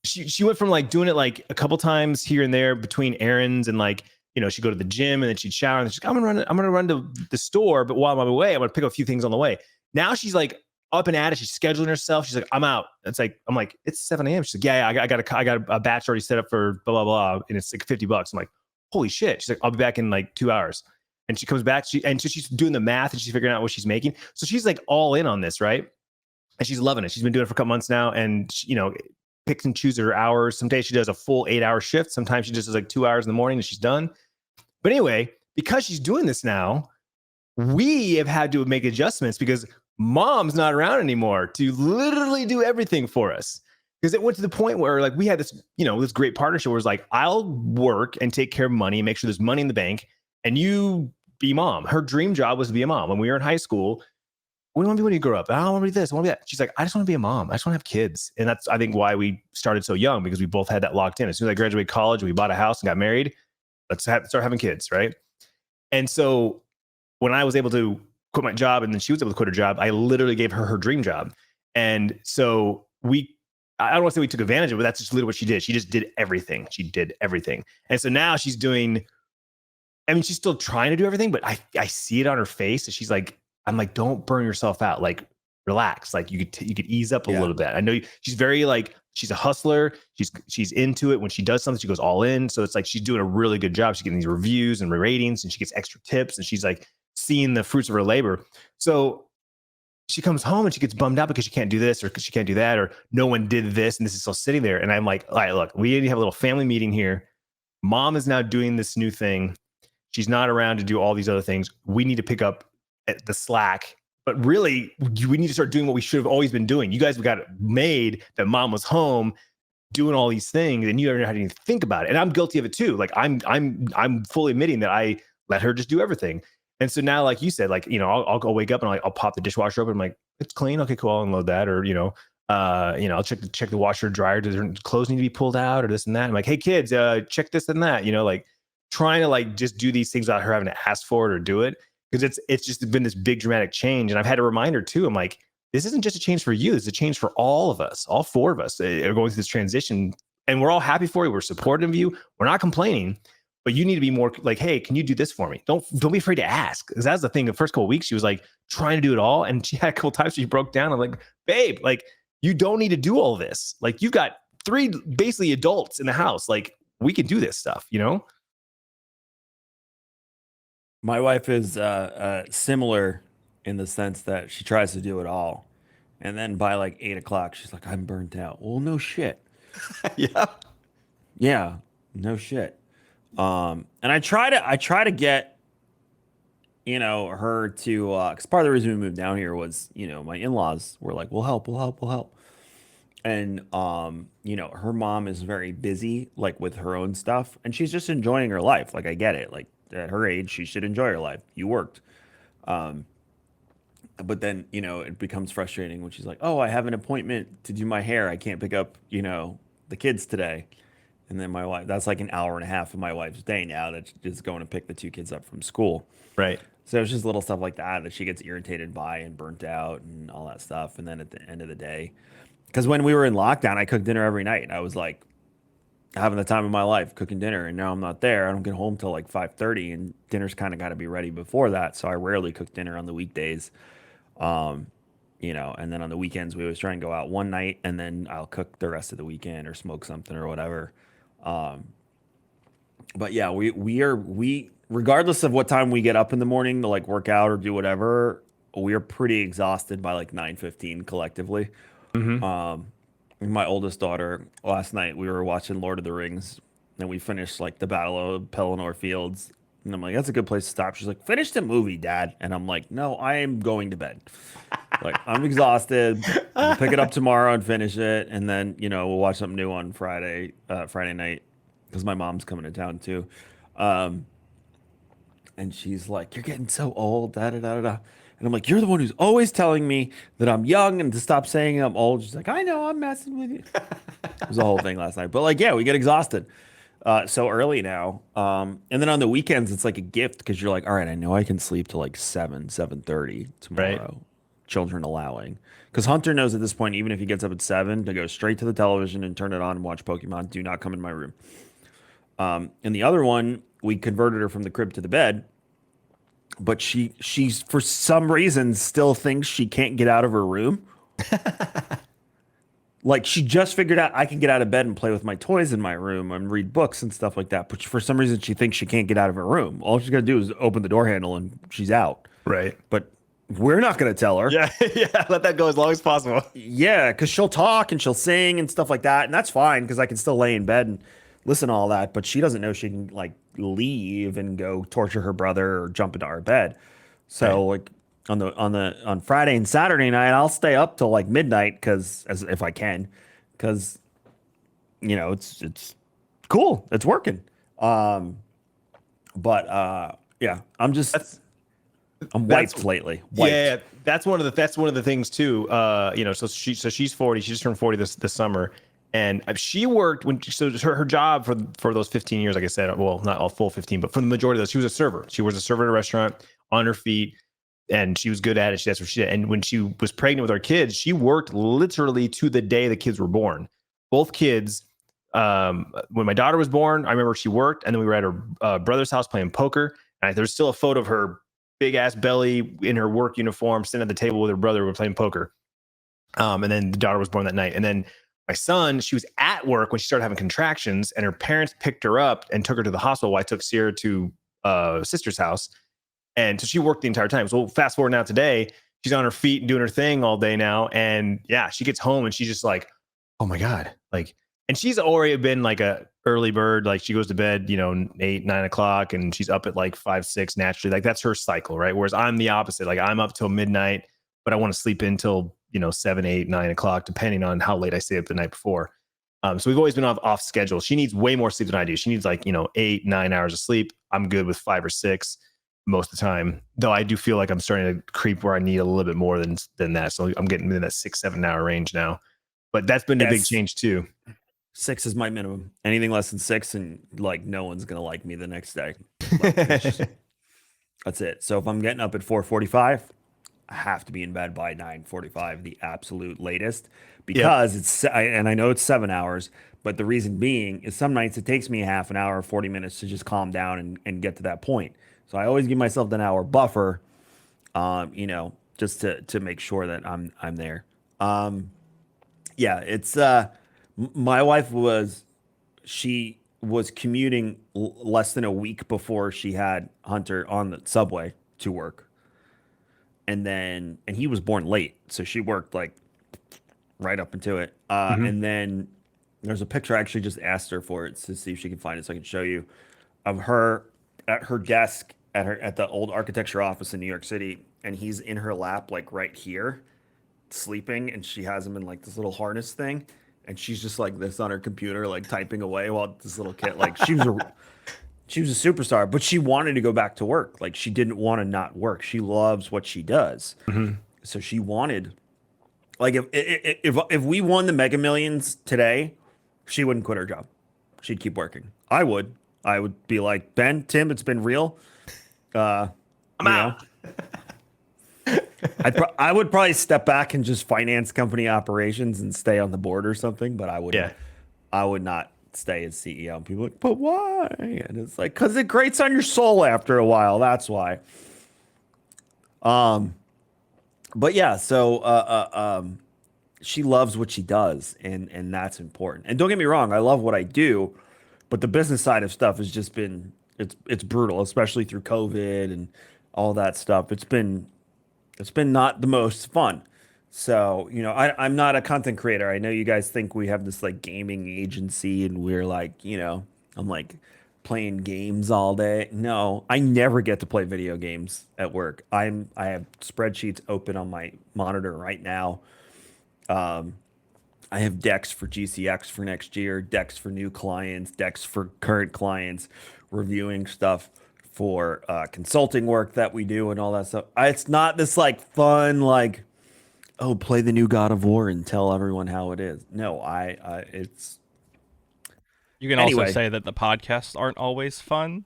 she went from like doing it like a couple times here and there between errands and like, she'd go to the gym and then she'd shower and she's like, I'm going to run to the store. But while I'm away, I'm going to pick up a few things on the way. Now she's like up and at it. She's scheduling herself. She's like, I'm out. I'm like, it's 7 a.m. She's like, yeah, I got a batch already set up for blah, blah, blah. And it's like $50. I'm like, holy shit. She's like, I'll be back in like 2 hours. And she comes back, she's doing the math and she's figuring out what she's making. So she's like all in on this, right? And she's loving it. She's been doing it for a couple months now, and she, picks and chooses her hours. Some days she does a full 8-hour shift. Sometimes she just does like 2 hours in the morning and she's done. But anyway, because she's doing this now, we have had to make adjustments because mom's not around anymore to literally do everything for us. Because it went to the point where like we had this, this great partnership where it's like, I'll work and take care of money and make sure there's money in the bank. And you be mom. Her dream job was to be a mom. When we were in high school, what do you want to be when you grow up? I don't want to be this. I want to be that. She's like, I just want to be a mom. I just want to have kids. And that's, I think, why we started so young, because we both had that locked in. As soon as I graduated college, we bought a house and got married. Let's start having kids, right? And so when I was able to quit my job and then she was able to quit her job, I literally gave her dream job. And so I don't want to say we took advantage of it, but that's just literally what she did. She just did everything. She did everything. And so now she's doing, she's still trying to do everything, but I see it on her face. And she's like, I'm like, don't burn yourself out. Like, relax. Like you could ease up a little bit. I know she's very like she's a hustler. She's into it. When she does something, she goes all in. So it's like she's doing a really good job. She's getting these reviews and ratings, and she gets extra tips, and she's like seeing the fruits of her labor. So she comes home and she gets bummed out because she can't do this or because she can't do that, or no one did this, and this is still sitting there. And I'm like, all right, look, we need to have a little family meeting here. Mom is now doing this new thing. She's not around to do all these other things. We need to pick up the slack. But really, we need to start doing what we should have always been doing. You guys got it made that mom was home doing all these things, and you never had to even think about it. And I'm guilty of it too. Like I'm fully admitting that I let her just do everything. And so now, like you said, like, you know, I'll go wake up and I'll pop the dishwasher open. I'm like, it's clean. Okay, cool. I'll unload that. Or, I'll check the washer dryer. Does her clothes need to be pulled out or this and that? I'm like, hey kids, check this and that, like trying to like just do these things without her having to ask for it or do it. Because it's just been this big dramatic change. And I've had a reminder too. I'm like, this isn't just a change for you. It's a change for all of us. All four of us are going through this transition, and we're all happy for you. We're supportive of you. We're not complaining, but you need to be more like, hey, can you do this for me? Don't be afraid to ask. Because that's the thing. The first couple of weeks, she was like trying to do it all. And she had a couple of times she broke down. I'm like, babe, like you don't need to do all this. Like you've got 3 basically adults in the house. Like we can do this stuff, My wife is similar in the sense that she tries to do it all. And then by like 8 o'clock, she's like, I'm burnt out. Well, no shit. Yeah. Yeah, no shit. And I try to get, her to, because part of the reason we moved down here was, my in-laws were like, we'll help. And, her mom is very busy, like with her own stuff, and she's just enjoying her life. Like, I get it. Like at her age, she should enjoy her life. You worked. But then, it becomes frustrating when she's like, oh, I have an appointment to do my hair. I can't pick up, the kids today. And then my wife, that's like an hour and a half of my wife's day now that she's going to pick the 2 kids up from school. Right. So it's just little stuff like that she gets irritated by and burnt out and all that stuff. And then at the end of the day, because when we were in lockdown, I cooked dinner every night. I was like having the time of my life cooking dinner, and now I'm not there. I don't get home till like 5:30, and dinner's kind of got to be ready before that. So I rarely cook dinner on the weekdays. And then on the weekends, we always try and go out one night, and then I'll cook the rest of the weekend or smoke something or whatever. But yeah, we regardless of what time we get up in the morning to like work out or do whatever, we are pretty exhausted by like 9:15 collectively. Mm-hmm. My oldest daughter, last night we were watching Lord of the Rings, and we finished like the Battle of Pelennor Fields. And I'm like, that's a good place to stop. She's like, finish the movie, Dad. And I'm like, no, I am going to bed. Like, I'm exhausted. I'll pick it up tomorrow and finish it. And then, we'll watch something new on Friday night, because my mom's coming to town too. And she's like, you're getting so old, da da da da. And I'm like, you're the one who's always telling me that I'm young and to stop saying I'm old. She's like, I know, I'm messing with you. It was a whole thing last night. But like, yeah, we get exhausted so early now. And then on the weekends, it's like a gift because you're like, all right, I know I can sleep till like 7:30 tomorrow, right, children allowing. Because Hunter knows at this point, even if he gets up at 7, to go straight to the television and turn it on and watch Pokemon. Do not come in my room. And the other one, we converted her from the crib to the bed. But she's for some reason still thinks she can't get out of her room. Like she just figured out I can get out of bed and play with my toys in my room and read books and stuff like that. But for some reason she thinks she can't get out of her room. All she's got to do is open the door handle and she's out. Right. But we're not going to tell her. Yeah. Yeah. Let that go as long as possible. Yeah. Because she'll talk and she'll sing and stuff like that. And that's fine because I can still lay in bed and listen to all that. But she doesn't know she can like leave and go torture her brother or jump into our bed. So right, like on Friday and Saturday night, I'll stay up till like midnight if I can, because it's cool, it's working. Yeah, I'm wiped lately. Wiped. Yeah, that's one of the things too. So she's 40. She just turned 40 this summer. And she worked her job for those 15 years, like I said, well, not all full 15, but for the majority of those, she was a server. She was a server at a restaurant on her feet, and she was good at it. That's what she did. And when she was pregnant with our kids, she worked literally to the day the kids were born. Both kids, when my daughter was born, I remember she worked, and then we were at her brother's house playing poker. And there's still a photo of her big ass belly in her work uniform, sitting at the table with her brother. We're playing poker. And then the daughter was born that night. And then My son, she was at work when she started having contractions, and her parents picked her up and took her to the hospital while I took Sierra to sister's house. And so she worked the entire time. So fast forward now today, she's on her feet and doing her thing all day now. And yeah, she gets home and she's just like, oh my God. Like, and she's already been like a early bird. Like she goes to bed, 8, 9 o'clock, and she's up at like 5, 6 naturally. Like that's her cycle, right? Whereas I'm the opposite. Like I'm up till midnight, but I want to sleep until 7, 8, 9 o'clock, depending on how late I stay up the night before. So we've always been off schedule. She needs way more sleep than I do. She needs like 8, 9 hours of sleep. I'm good with 5 or 6 most of the time, though I do feel like I'm starting to creep where I need a little bit more than that. So I'm getting in that 6, 7 hour range now. But that's been a big change too. 6 is my minimum. Anything less than 6, and like no one's gonna like me the next day. That's it. So if I'm getting up at 4:45, I have to be in bed by 9:45, the absolute latest, because and I know it's 7 hours, but the reason being is some nights it takes me a half an hour, 40 minutes to just calm down and get to that point. So I always give myself an hour buffer, just to make sure that I'm there. It's my wife she was commuting less than a week before she had Hunter on the subway to work. And he was born late, so she worked like right up into it. And then there's a picture. I actually just asked her for it to see if she can find it, so I can show you, of her at her desk at the old architecture office in New York City, and he's in her lap, like right here, sleeping, and she has him in like this little harness thing, and she's just like this on her computer, like typing away while this little kid, like she was a superstar, but she wanted to go back to work. Like she didn't want to not work. She loves what she does. So she wanted, like if we won the Mega Millions today, she wouldn't quit her job. She'd keep working. I would be like, Ben, Tim, it's been real. I'm out. I would probably step back and just finance company operations and stay on the board or something, but I would not stay as CEO. And people are like, but why? And it's like, because it grates on your soul after a while. That's why. But yeah, so she loves what she does, and that's important. And don't get me wrong, I love what I do, but the business side of stuff has just been it's brutal, especially through COVID and all that stuff. It's been not the most fun. So, I'm not a content creator. I know you guys think we have this like gaming agency and we're like, I'm like playing games all day. No, I never get to play video games at work. I have spreadsheets open on my monitor right now. I have decks for GCX for next year, decks for new clients, decks for current clients, reviewing stuff for consulting work that we do and all that stuff. It's not this like fun, like, oh, play the new God of War and tell everyone how it is. No, it's. You can also say that the podcasts aren't always fun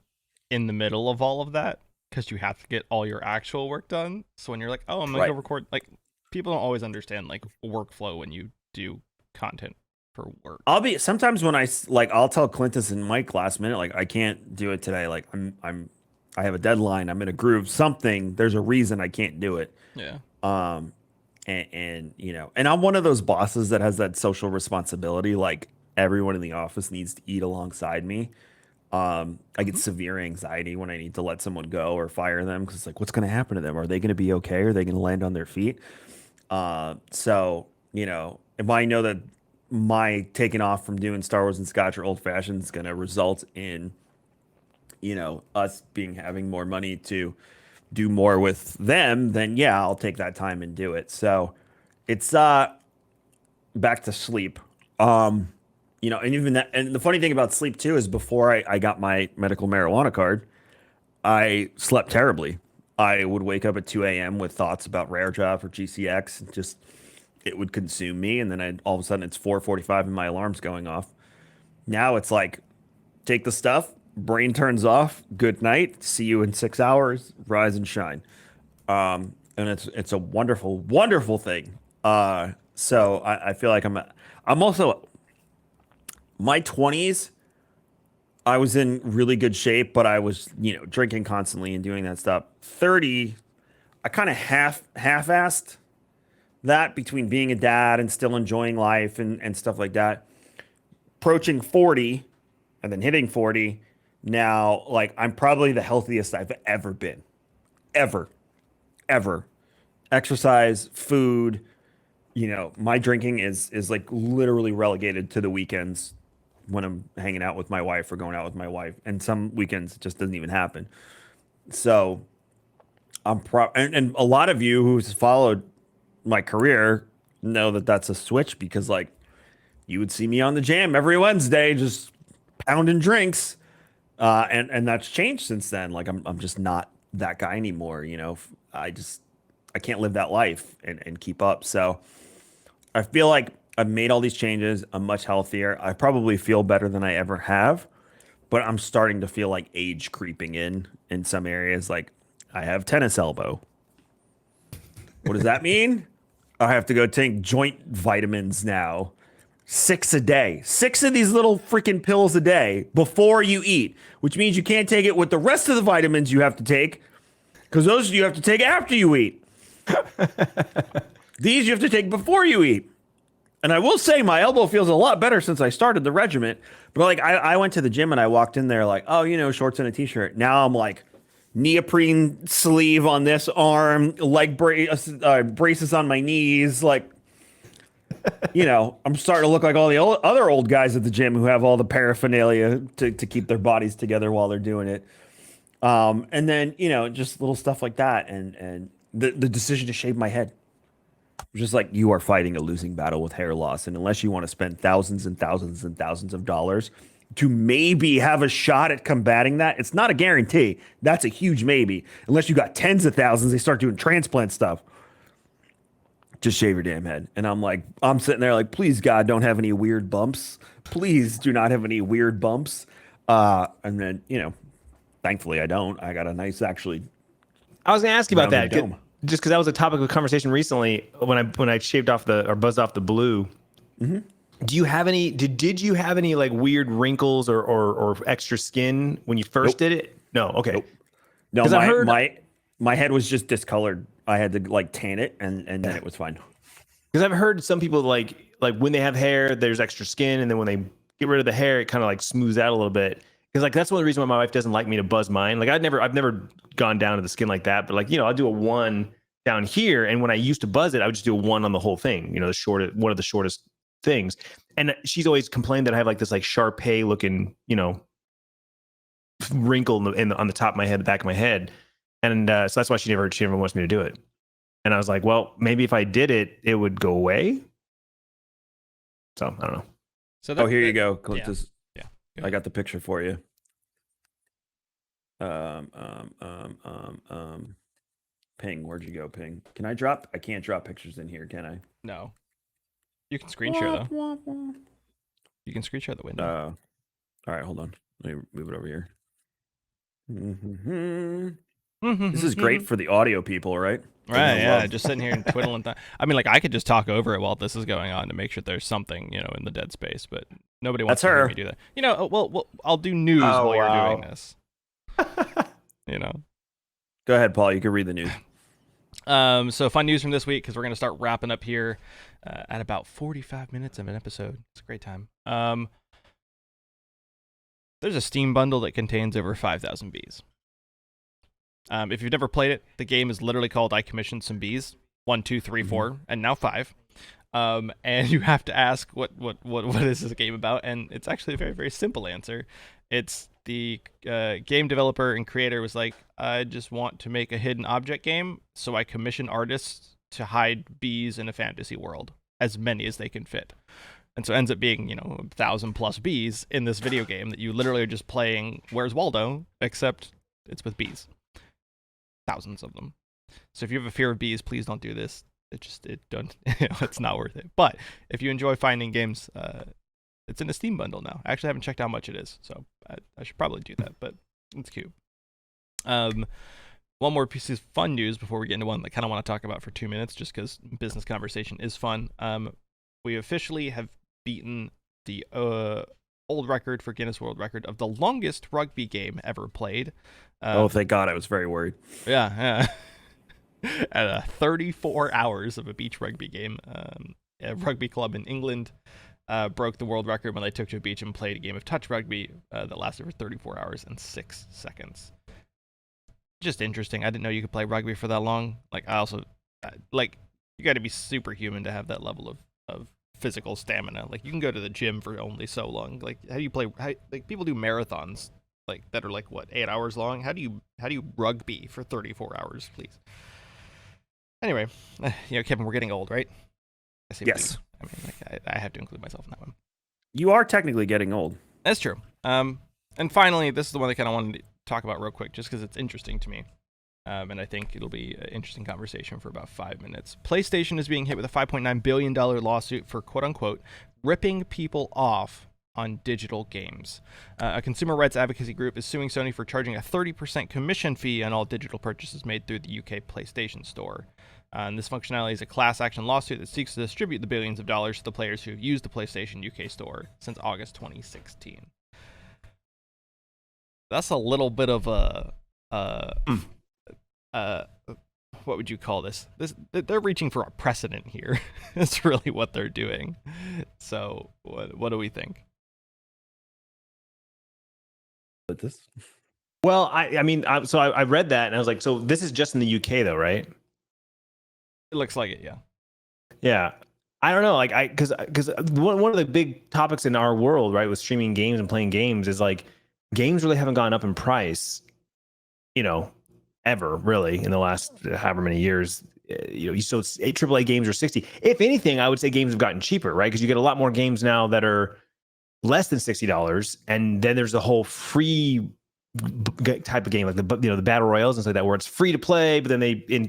in the middle of all of that, because you have to get all your actual work done. So when you're like, oh, I'm going to go record, like, people don't always understand like workflow when you do content for work. Sometimes when I'll tell Clintus and Mike last minute, like, I can't do it today. Like I have a deadline. I'm in a groove, something, there's a reason I can't do it. Yeah. And I'm one of those bosses that has that social responsibility. Like everyone in the office needs to eat alongside me. I get severe anxiety when I need to let someone go or fire them, because it's like, what's going to happen to them? Are they going to be okay? Are they going to land on their feet? So, if I know that my taking off from doing Star Wars and Scotch or Old Fashioned is going to result in, us having more money to do more with them, then yeah, I'll take that time and do it. So it's back to sleep. And even that, and the funny thing about sleep too is before I got my medical marijuana card, I slept terribly. I would wake up at 2 a.m. with thoughts about Rare Drop or GCX, and just it would consume me. And then all of a sudden it's 4:45 and my alarm's going off. Now it's like, take the stuff, brain turns off, good night, see you in 6 hours, rise and shine. And it's a wonderful, wonderful thing. So I feel like I'm also, my 20s, I was in really good shape, but I was, drinking constantly and doing that stuff. 30, I kind of half-assed that between being a dad and still enjoying life and stuff like that, approaching 40 and then hitting 40, now like I'm probably the healthiest I've ever been. Ever. Ever. Exercise, food, my drinking is like literally relegated to the weekends when I'm hanging out with my wife or going out with my wife. And some weekends it just doesn't even happen. So and a lot of you who's followed my career know that that's a switch because like you would see me on the jam every Wednesday just pounding drinks. And that's changed since then. Like I'm just not that guy anymore. I can't live that life and keep up. So I feel like I've made all these changes. I'm much healthier. I probably feel better than I ever have, but I'm starting to feel like age creeping in some areas. Like I have tennis elbow. What does that mean? I have to go take joint vitamins now. 6 a day. 6 of these little freaking pills a day before you eat, which means you can't take it with the rest of the vitamins you have to take because those you have to take after you eat. These you have to take before you eat. And I will say my elbow feels a lot better since I started the regiment. But like I went to the gym and I walked in there like, oh, shorts and a t-shirt. Now I'm like neoprene sleeve on this arm, leg braces on my knees. Like, I'm starting to look like all the other old guys at the gym who have all the paraphernalia to keep their bodies together while they're doing it. And then, just little stuff like that. And the decision to shave my head. Just like you are fighting a losing battle with hair loss. And unless you want to spend thousands and thousands and thousands of dollars to maybe have a shot at combating that, it's not a guarantee. That's a huge maybe. Unless you got tens of thousands, they start doing transplant stuff. Just shave your damn head. And I'm sitting there like, please God, don't have any weird bumps. Please do not have any weird bumps. And then, thankfully I don't. I got a nice actually. I was going to ask you about that. Dome. Just because that was a topic of conversation recently when I shaved off or buzzed off the blue. Mm-hmm. Do you have any? Did you have any like weird wrinkles or extra skin when you first did it? No. Okay. Nope. No, my head was just discolored. I had to like tan it and then it was fine. Because I've heard some people like when they have hair, there's extra skin, and then when they get rid of the hair, it kind of like smooths out a little bit. Because like that's one of the reasons why my wife doesn't like me to buzz mine. Like I've never gone down to the skin like that, but like I'll do a 1 down here, and when I used to buzz it, I would just do a 1 on the whole thing. One of the shortest things. And she's always complained that I have like this like Shar-Pei looking wrinkle on the top of my head, the back of my head, and so that's why she never wants me to do it. And I was like, well, maybe if I did it, it would go away. So I don't know. So here you go, Clintus. Yeah. I got the picture for you. Ping, where'd you go, Ping? Can I drop? I can't drop pictures in here, can I? No. You can screen share though. You can screen share the window. All right, hold on. Let me move it over here. This is great for the audio people, right? Right, yeah, just sitting here and twiddling. I mean, like, I could just talk over it while this is going on to make sure there's something, in the dead space, but nobody wants to hear me do that. Well, I'll do news while you're doing this. Go ahead, Paul. You can read the news. So fun news from this week, because we're going to start wrapping up here at about 45 minutes of an episode. It's a great time. There's a Steam bundle that contains over 5,000 bees. If you've never played it, the game is literally called I Commissioned Some Bees. 1, 2, 3, 4, and now 5. And you have to ask what is this game about? And it's actually a very, very simple answer. It's the game developer and creator was like, I just want to make a hidden object game, so I commission artists to hide bees in a fantasy world, as many as they can fit. And so it ends up being, 1,000+ bees in this video game that you literally are just playing Where's Waldo, except it's with bees. Thousands of them. So if you have a fear of bees, please don't do this. It's not worth it. But if you enjoy finding games, it's in a Steam bundle now. I actually haven't checked how much it is, so I should probably do that, but it's cute. One more piece of fun news before we get into one that I kind of want to talk about for 2 minutes, just because business conversation is fun. We officially have beaten the old record for Guinness World Record of the longest rugby game ever played. Thank God. I was very worried. Yeah. at 34 hours of a beach rugby game. A rugby club in England broke the world record when they took to a beach and played a game of touch rugby that lasted for 34 hours and 6 seconds. Just interesting. I didn't know you could play rugby for that long. Like, I also, like, you got to be superhuman to have that level of physical stamina. Like, you can go to the gym for only so long. Like, how do you play? Like, people do marathons like that are like what 8 hours long. How do you rugby for 34 hours, please? Anyway, Kevin, we're getting old, right? I say Yes. please. I mean, like, I have to include myself in that one. You are technically getting old. That's true. And finally, this is the one I kind of wanted to talk about real quick, just because it's interesting to me. And I think it'll be an interesting conversation for about 5 minutes. PlayStation is being hit with a $5.9 billion lawsuit for, quote-unquote, ripping people off on digital games. A consumer rights advocacy group is suing Sony for charging a 30% commission fee on all digital purchases made through the UK PlayStation Store. And this functionality is a class action lawsuit that seeks to distribute the billions of dollars to the players who have used the PlayStation UK Store since August 2016. That's a little bit of what would you call this? They're reaching for a precedent here. That's really what they're doing. So what do we think? But this, Well, I mean, I read that and I was like, so this is just in the UK though, right? It looks like it, yeah. Yeah. I don't know, like because one of the big topics in our world, right, with streaming games and playing games is like games really haven't gone up in price, ever really in the last however many years. So it's AAA games are 60. If anything, I would say games have gotten cheaper, right? Because you get a lot more games now that are less than $60, and then there's the whole free type of game, like the battle royales and stuff like that, where it's free to play, but then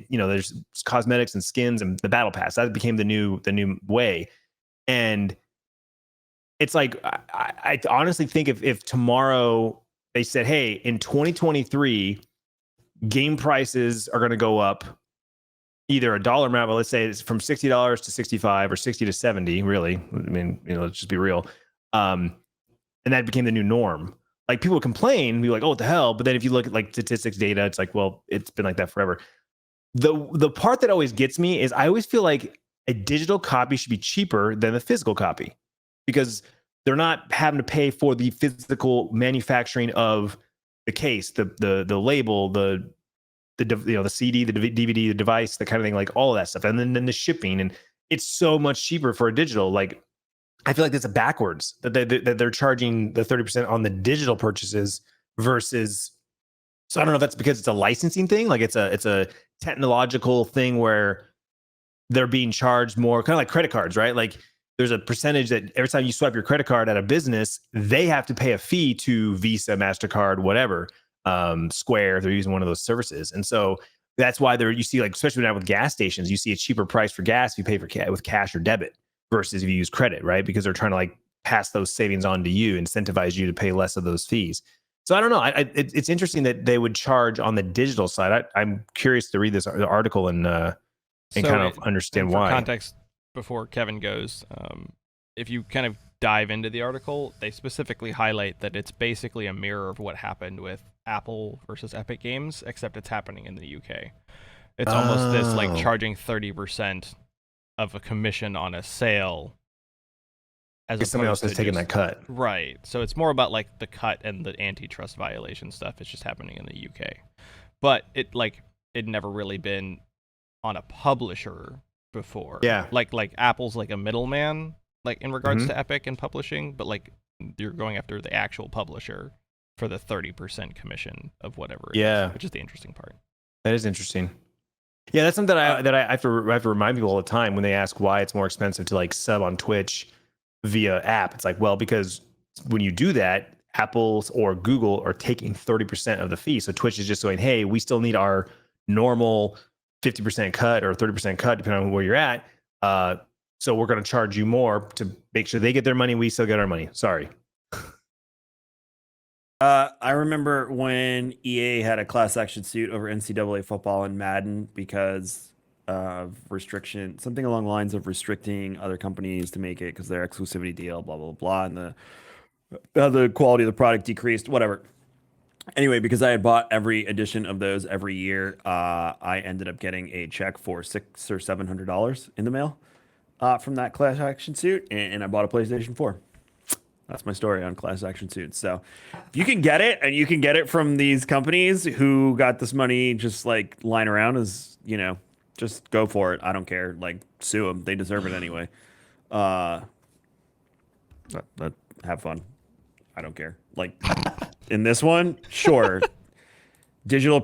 there's cosmetics and skins and the battle pass that became the new way. And it's like I honestly think if tomorrow they said, hey, in 2023 game prices are going to go up either a dollar amount, but let's say it's from $60 to 65 or 60 to 70, really, I mean, let's just be real, and that became the new norm. Like, people would complain, be like, oh, what the hell? But then if you look at like statistics data, it's like, well, it's been like that forever. The part that always gets me is I always feel like a digital copy should be cheaper than the physical copy, because they're not having to pay for the physical manufacturing of the case, the label, the CD, the DVD, the device, the kind of thing, like all of that stuff, and then the shipping, and it's so much cheaper for a digital. Like, I feel like that's a backwards that they're charging the 30% on the digital purchases versus. So I don't know if that's because it's a licensing thing, like it's a technological thing where they're being charged more, kind of like credit cards, right? Like, there's a percentage that every time you swipe your credit card at a business, they have to pay a fee to Visa, MasterCard, whatever, Square, if they're using one of those services. And so that's why you see, like, especially now with gas stations, you see a cheaper price for gas if you pay for with cash or debit versus if you use credit, right? Because they're trying to like pass those savings on to you, incentivize you to pay less of those fees. So I don't know. It's interesting that they would charge on the digital side. I'm curious to read this article and kind of understand why. For context, before Kevin goes, if you kind of dive into the article, they specifically highlight that it's basically a mirror of what happened with Apple versus Epic Games, except it's happening in the UK. It's almost this like charging 30% of a commission on a sale, as somebody else has taken that cut. Right. So it's more about like the cut and the antitrust violation stuff. It's just happening in the UK. But it never really been on a publisher before. Yeah. Like Apple's like a middleman, like in regards to Epic and publishing, but like you're going after the actual publisher for the 30% commission of whatever it is, which is the interesting part. That is interesting. Yeah, that's something that I have to remind people all the time when they ask why it's more expensive to like sub on Twitch via app. It's like, well, because when you do that, Apple or Google are taking 30% of the fee. So Twitch is just going, hey, we still need our normal 50% cut or 30% cut, depending on where you're at. So we're going to charge you more to make sure they get their money. We still get our money. Sorry. I remember when EA had a class action suit over NCAA football and Madden because of restriction, something along the lines of restricting other companies to make it because their exclusivity deal, blah, blah, blah, and the quality of the product decreased, whatever. Anyway, because I had bought every edition of those every year, I ended up getting a check for $600 or $700 in the mail from that class action suit, and I bought a PlayStation 4. That's my story on class action suits. So if you can get it, and you can get it from these companies who got this money just like lying around, just go for it. I don't care. Like, sue them. They deserve it anyway. Uh, have fun. I don't care. Like in this one, sure. Digital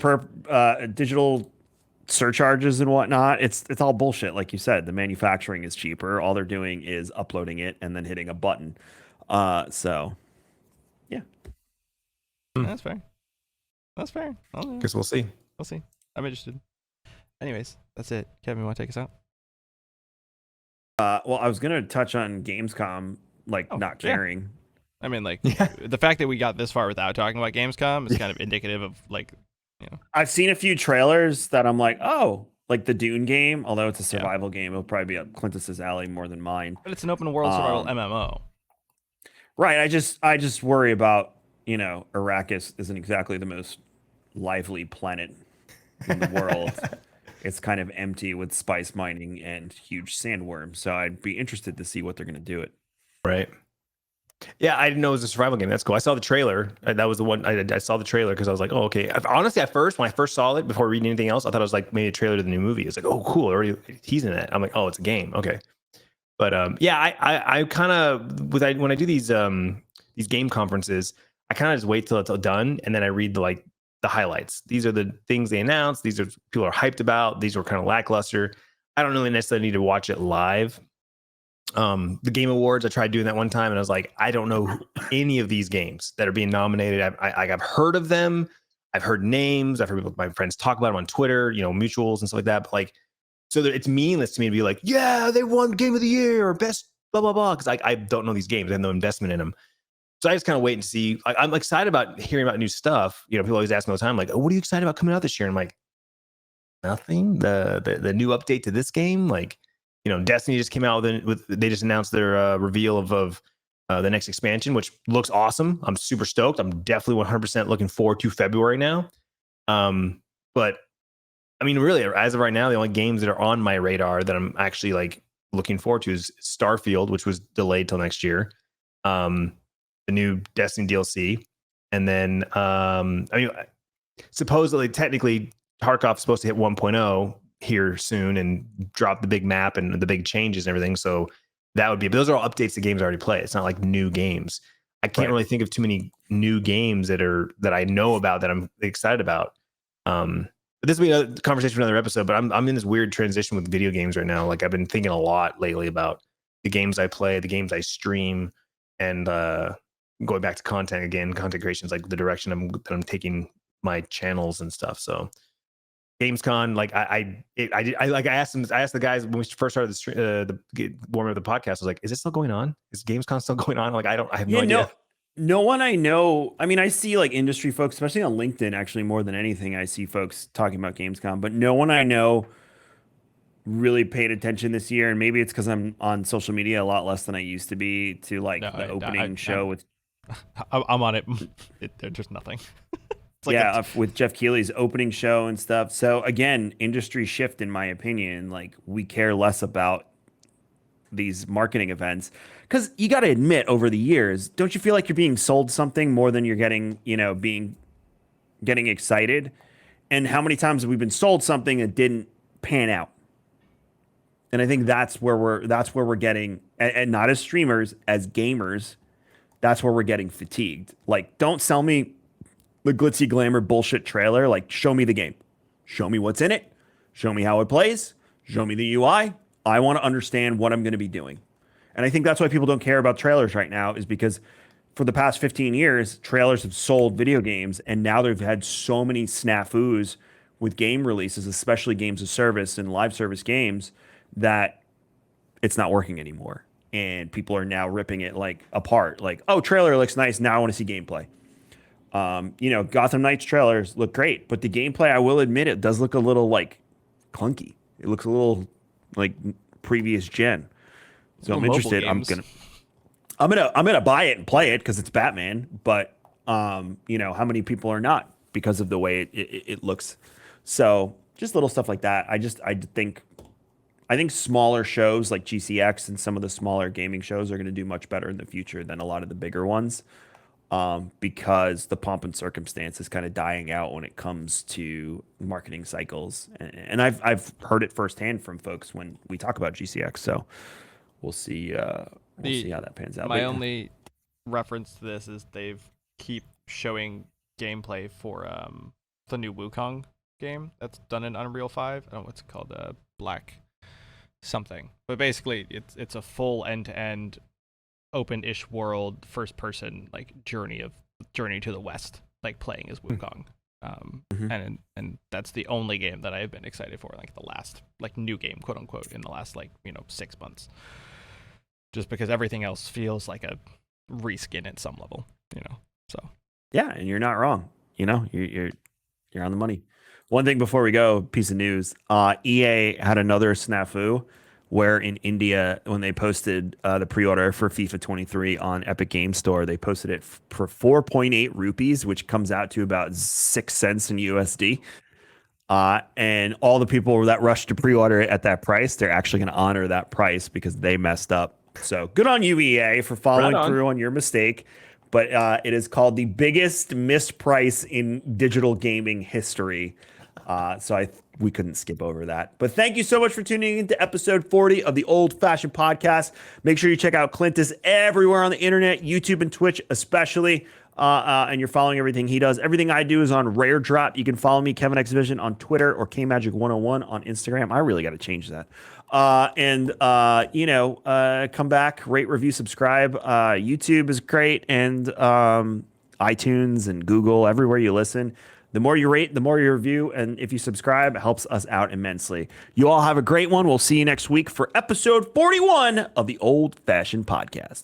surcharges and whatnot. It's all bullshit. Like you said, the manufacturing is cheaper. All they're doing is uploading it and then hitting a button. So yeah. That's fair. That's fair. Guess we'll see. We'll see. I'm interested. Anyways, that's it. Kevin, you want to take us out? Well, I was gonna touch on Gamescom, not caring. Yeah. I mean, the fact that we got this far without talking about Gamescom is kind of indicative of I've seen a few trailers that I'm like, oh, like the Dune game, although it's a survival game, it'll probably be up Clintus's alley more than mine. But it's an open world survival MMO. Right. I just worry about, Arrakis isn't exactly the most lively planet in the world. It's kind of empty with spice mining and huge sandworms. So I'd be interested to see what they're going to do it. Right. Yeah, I didn't know it was a survival game. That's cool. I saw the trailer. That was the one I saw the trailer because I was like, oh, okay. Honestly, when I first saw it, before reading anything else, I thought it was like maybe a trailer to the new movie. It's like, oh, cool. Already teasing it. I'm like, oh, it's a game. Okay. But I kind of when I do these game conferences, I kind of just wait till it's all done and then I read the highlights. These are the things they announced. These are people are hyped about. These were kind of lackluster. I don't really necessarily need to watch it live. The Game Awards, I tried doing that one time and I was like, I don't know any of these games that are being nominated. I've heard of them. I've heard names. I've heard my friends talk about them on Twitter, mutuals and stuff like that. But so it's meaningless to me to be like, yeah, they won Game of the Year or best blah, blah, blah. Because I don't know these games. I have no investment in them. So I just kind of wait and see. I'm excited about hearing about new stuff. People always ask me all the time, like, oh, what are you excited about coming out this year? And I'm like, nothing. The new update to this game, Destiny just came out they just announced their reveal of the next expansion, which looks awesome. I'm super stoked. I'm definitely 100% looking forward to February now. But I mean, really, as of right now, the only games that are on my radar that I'm actually looking forward to is Starfield, which was delayed till next year. The new Destiny DLC. And then, supposedly, technically, Tarkov's supposed to hit 1.0 here soon and drop the big map and the big changes and everything. So that would be, but those are all updates to games I already play. It's not like new games. I can't really think of too many new games that I know about that I'm excited about. But this will be a conversation for another episode, but I'm in this weird transition with video games right now. I've been thinking a lot lately about the games I play, the games I stream, and going back to content creation is the direction that I'm taking my channels and stuff. So Gamescom, I asked the guys when we first started the warming up the podcast. I was like, "Is it still going on? Is Gamescom still going on?" I have no idea. No one I know. I mean, I see industry folks, especially on LinkedIn, actually more than anything. I see folks talking about Gamescom, but no one I know really paid attention this year. And maybe it's because I'm on social media a lot less than I used to be to the opening show with. I'm on it. There's just nothing. With Jeff Keighley's opening show and stuff. So again, industry shift, in my opinion. We care less about these marketing events because you got to admit, over the years, don't you feel like you're being sold something more than you're getting, getting excited? And how many times have we been sold something that didn't pan out? And I think that's where we're getting, and not as streamers, as gamers, that's where we're getting fatigued. Don't sell me the glitzy glamour bullshit trailer. Show me the game. Show me what's in it. Show me how it plays. Show me the UI. I want to understand what I'm going to be doing. And I think that's why people don't care about trailers right now, is because for the past 15 years, trailers have sold video games, and now they've had so many snafus with game releases, especially games of service and live service games, that it's not working anymore. And people are now ripping it apart. Oh, trailer looks nice. Now I want to see gameplay. Gotham Knights trailers look great, but the gameplay, I will admit, it does look a little clunky. It looks a little previous gen. So I'm interested. I'm gonna buy it and play it because it's Batman. But You know, how many people are not because of the way it looks. So just little stuff like that. I think smaller shows like GCX and some of the smaller gaming shows are going to do much better in the future than a lot of the bigger ones, because the pomp and circumstance is kind of dying out when it comes to marketing cycles. And I've heard it firsthand from folks when we talk about GCX. So we'll see. We'll see how that pans out. My only reference to this is they've keep showing gameplay for the new Wukong game that's done in Unreal 5. I don't know what's it called, Black something. But basically, it's a full end-to-end open-ish world, first-person like journey to the west, like playing as Wukong. And that's the only game that I've been excited for, like the last like new game, quote unquote, in the last 6 months. Just because everything else feels like a reskin at some level, So yeah, and you're not wrong. You're on the money. One thing before we go, piece of news. EA had another snafu where in India, when they posted the pre-order for FIFA 23 on Epic Games Store, they posted it for 4.8 rupees, which comes out to about 6 cents in USD. And all the people that rushed to pre-order it at that price, they're actually going to honor that price because they messed up. So good on you, EA, for following through on your mistake. But it is called the biggest misprice in digital gaming history. So we couldn't skip over that. But thank you so much for tuning into episode 40 of the Old Fashioned Podcast. Make sure you check out Clintus everywhere on the internet, YouTube and Twitch especially. And you're following everything he does. Everything I do is on Rare Drop. You can follow me, Kevin X Vision, on Twitter or KMagic101 on Instagram. I really got to change that. Come back, rate, review, subscribe. YouTube is great, and iTunes and Google, everywhere you listen. The more you rate, the more you review, and if you subscribe, it helps us out immensely. You all have a great one. We'll see you next week for episode 41 of the Old Fashioned Podcast.